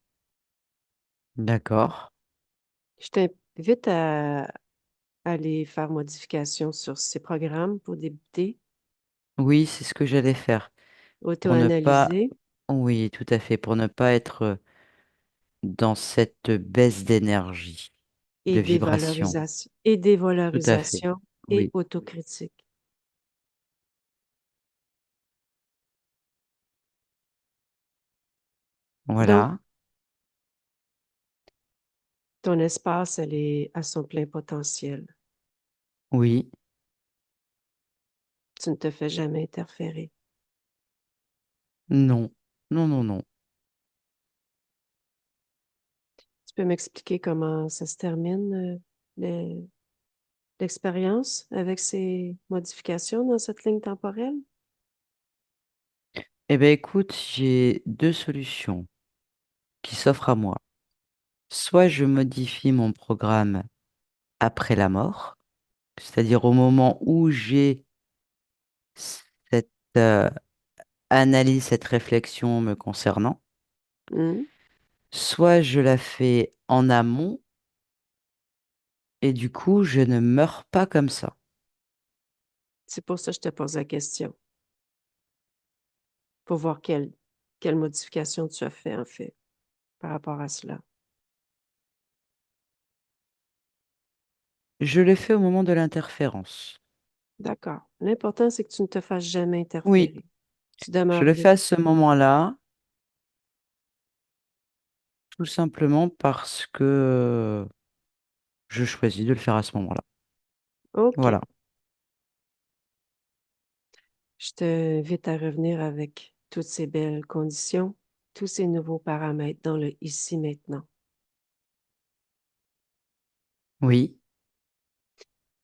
d'accord. Je t'invite à aller faire modification sur ces programmes pour débuter, Oui, c'est ce que j'allais faire. Pour ne pas, auto-analyser oui, tout à fait, pour ne pas être dans cette baisse d'énergie, de vibration. et Tout à fait. dévalorisation et Oui, autocritique. Donc, voilà. ton espace, elle est à son plein potentiel. Oui, Tu ne te fais jamais interférer. non, non, non, non. Tu peux m'expliquer comment ça se termine, le- l'expérience avec ces modifications dans cette ligne temporelle? Eh bien, écoute, j'ai deux solutions qui s'offrent à moi. Soit je modifie mon programme après la mort, c'est-à-dire au moment où j'ai cette analyse, cette réflexion me concernant. Hmm? Soit je la fais en amont et du coup, je ne meurs pas comme ça. C'est pour ça que je te pose la question. pour voir quelle modification tu as fait, en fait, par rapport à cela. Je l'ai fait au moment de l'interférence. D'accord. L'important, c'est que tu ne te fasses jamais Oui, interférer. Tu je demeures le fais à libre. ce moment-là, tout simplement parce que je choisis de le faire à ce moment-là. OK. Voilà. Je t'invite à revenir avec toutes ces belles conditions, tous ces nouveaux paramètres dans le ici maintenant. Oui,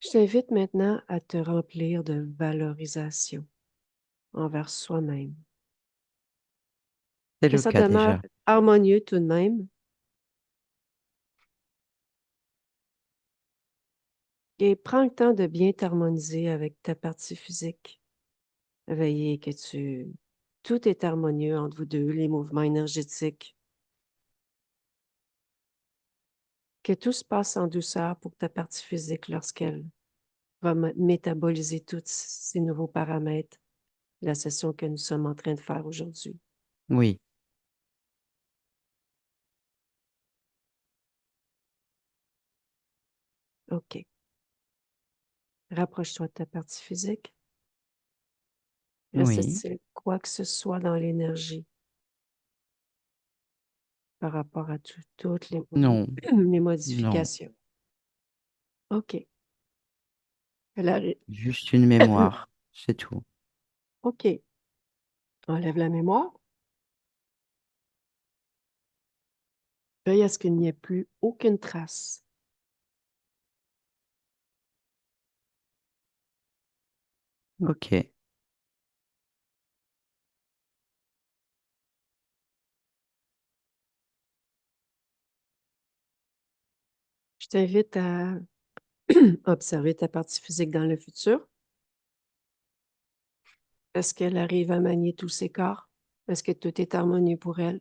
Je t'invite maintenant à te remplir de valorisation envers soi-même. c'est Que le ça cas demeure déjà. harmonieux tout de même et prends le temps de bien t'harmoniser avec ta partie physique. Veillez que tout est harmonieux entre vous deux, les mouvements énergétiques, que tout se passe en douceur pour ta partie physique lorsqu'elle va métaboliser tous ces nouveaux paramètres, la session que nous sommes en train de faire aujourd'hui. Oui, OK. Rapproche-toi de ta partie physique. oui, Reste-t-il quoi que ce soit dans l'énergie par rapport à toutes non, les non, modifications? OK. Elle arri- juste une mémoire, c'est tout. OK. Enlève la mémoire. Veille à ce qu'il n'y ait plus aucune trace. Ok, Je t'invite à observer ta partie physique dans le futur. Est-ce qu'elle arrive à manier tous ses corps? Est-ce que tout est harmonieux pour elle?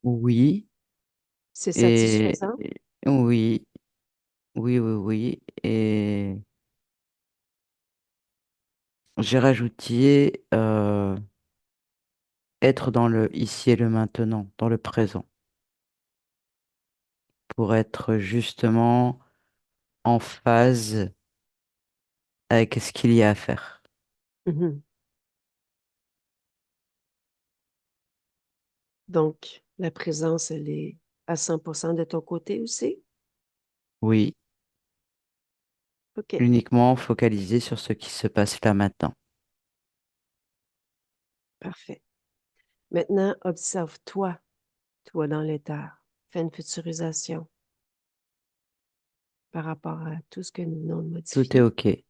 oui, C'est et satisfaisant? oui, oui, oui, oui, et j'ai rajouté être dans le ici et le maintenant, dans le présent, pour être justement en phase avec ce qu'il y a à faire. Mhm. Donc, la présence, elle est à 100% de ton côté aussi? Oui, OK, uniquement focalisé sur ce qui se passe là maintenant. parfait. Maintenant, observe-toi, toi dans l'éther. Fais une futurisation par rapport à tout ce que nous venons de Tout est modifier. OK.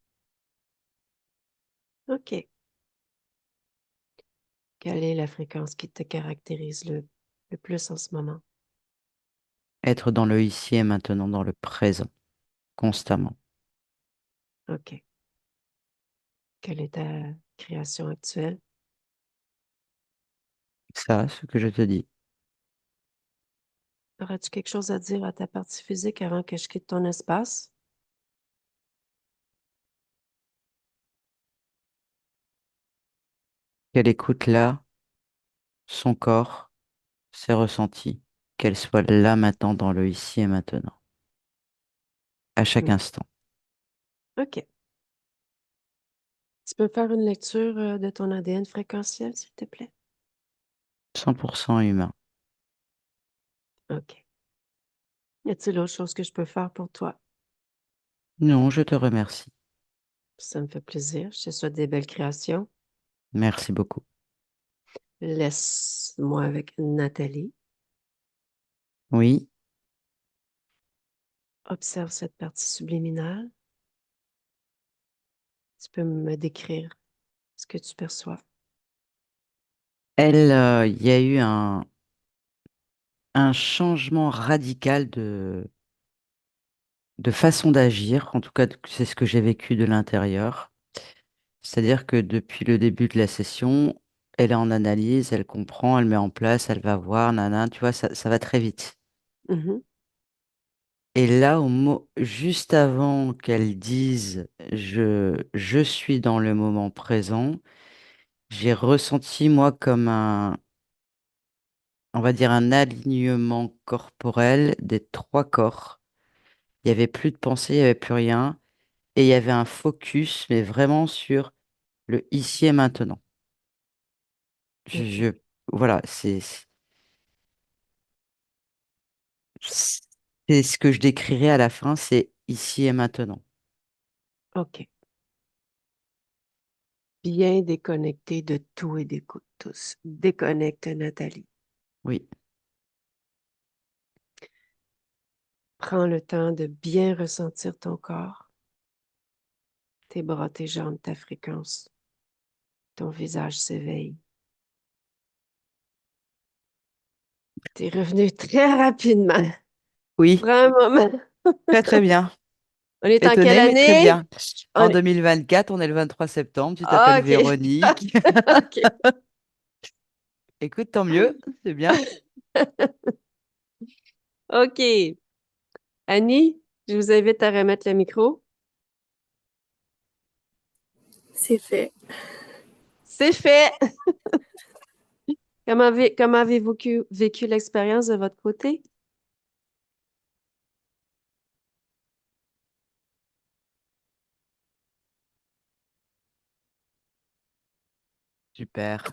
OK. Quelle est la fréquence qui te caractérise le plus en ce moment? Être dans le ici et maintenant, dans le présent, constamment. OK. Quelle est ta création actuelle? Ça, ce que je te dis. Aurais-tu quelque chose à dire à ta partie physique avant que je quitte ton espace? Qu'elle écoute là son corps, ses ressentis, qu'elle soit là maintenant, dans le ici et maintenant, à chaque Mm. instant. OK. Tu peux faire une lecture de ton ADN fréquentiel, s'il te plaît? 100% humain. OK. Y a-t-il autre chose que je peux faire pour toi? Non, je te remercie. Ça me fait plaisir. Je te souhaite des belles créations. Merci beaucoup. Laisse-moi avec Nathalie. Oui, Observe cette partie subliminale. Tu peux me décrire ce que tu perçois. elle, il y a eu un changement radical de façon d'agir. En tout cas, c'est ce que j'ai vécu de l'intérieur. C'est-à-dire que depuis le début de la session, elle est en analyse, elle comprend, elle met en place, elle va voir, nana, tu vois, ça va très vite. Mhm. Et là, juste avant qu'elle dise je suis dans le moment présent, j'ai ressenti, moi, comme on va dire, un alignement corporel des trois corps. Il n'y avait plus de pensée, il n'y avait plus rien. Et il y avait un focus, mais vraiment sur le ici et maintenant. Je, OK. je- voilà, c'est ce que je décrirais à la fin, c'est ici et maintenant. OK. Bien déconnecté de tout et d'écoute tous. Déconnecte, Nathalie. Oui, Prends le temps de bien ressentir ton corps, tes bras, tes jambes, ta fréquence. Ton visage s'éveille. T'es revenu très rapidement. oui, Prends un moment. très très bien. On est en quelle Étonné, mais très année? bien. On En est... 2024, on est le 23 septembre, tu Ah, t'appelles OK. Véronique. OK. Écoute, tant mieux, c'est bien. OK. Annie, je vous invite à remettre le micro. C'est fait. C'est fait. Comment avez-vous vécu l'expérience de votre côté? Super.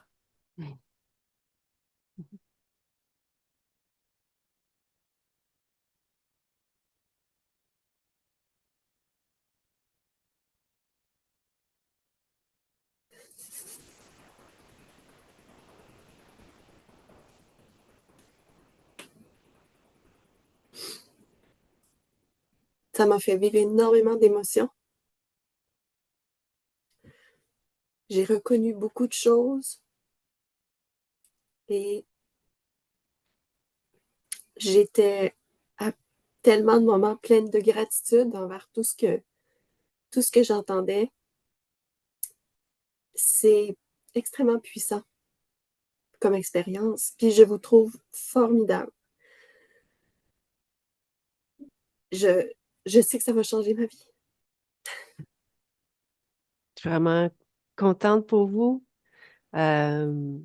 Ça m'a fait vivre énormément d'émotions. J'ai reconnu beaucoup de choses et j'étais à tellement de moments pleine de gratitude envers tout ce que j'entendais. C'est extrêmement puissant comme expérience. Puis je vous trouve formidable. Je, je sais que ça va changer ma vie. Je suis vraiment contente pour vous. Euh,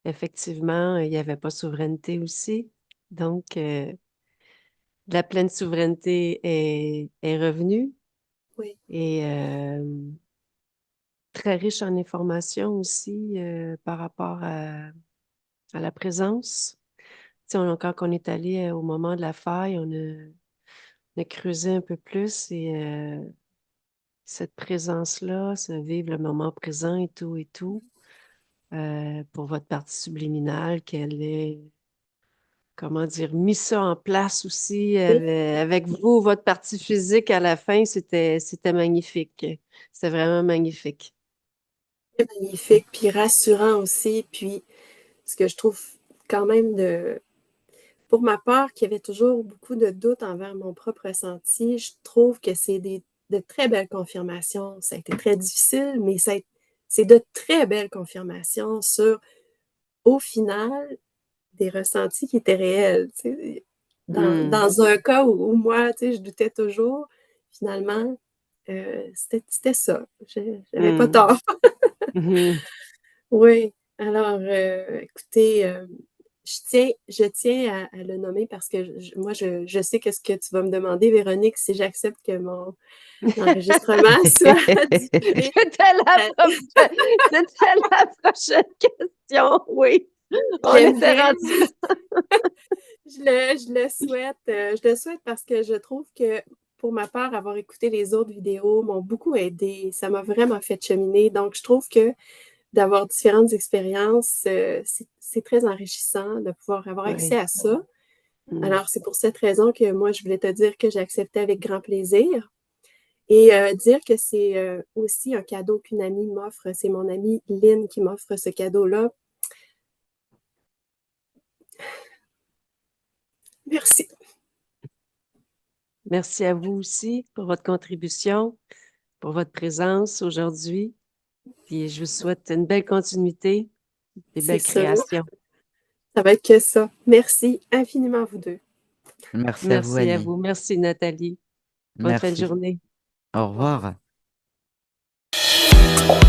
Effectivement, il n'y avait pas de souveraineté aussi. Donc, la pleine souveraineté est revenue Oui, et très riche en informations aussi par rapport à la présence. Tu sais, quand on est allé au moment de la faille, on a creusé un peu plus et cette présence-là, se vivre le moment présent et tout, pour votre partie subliminale, qu'elle est, comment dire, mis ça en place aussi oui, avec vous, votre partie physique à la fin, c'était magnifique. C'était vraiment magnifique. c'est magnifique, puis rassurant aussi. Puis ce que je trouve quand même pour ma part, qui avait toujours beaucoup de doutes envers mon propre ressenti, je trouve que c'est de très belles confirmations. Ça a été très difficile, mais c'est de très belles confirmations sur, au final, des ressentis qui étaient réels. Tu sais. Hmm. Dans un cas où moi, tu sais, je doutais toujours, finalement, c'était ça. J'avais pas Hmm. tort. Mhm. Oui. Alors, écoutez, je tiens à le nommer parce que moi, je sais que ce que tu vas me demander, Véronique, si j'accepte que mon enregistrement soit diffusé. C'était euh, c'était la prochaine question, oui. On était J'aimerais, rendu là. je le souhaite parce que je trouve que pour ma part, avoir écouté les autres vidéos m'ont beaucoup aidé. Ça m'a vraiment fait cheminer. Donc, je trouve que d'avoir différentes expériences, c'est très enrichissant de pouvoir avoir accès Oui. à ça. Hmm. Alors, c'est pour cette raison que moi, je voulais te dire que j'ai accepté avec grand plaisir et dire que c'est aussi un cadeau qu'une amie m'offre. C'est mon amie Lynn qui m'offre ce cadeau-là. Merci. Merci à vous aussi pour votre contribution, pour votre présence aujourd'hui. Puis je vous souhaite une belle continuité, des C'est belles sûr. créations. Ça va être que ça. Merci infiniment à vous deux. Merci à vous, Merci à Annie. vous. Merci, Nathalie. Bonne fin de Merci. journée. Au Au revoir. revoir.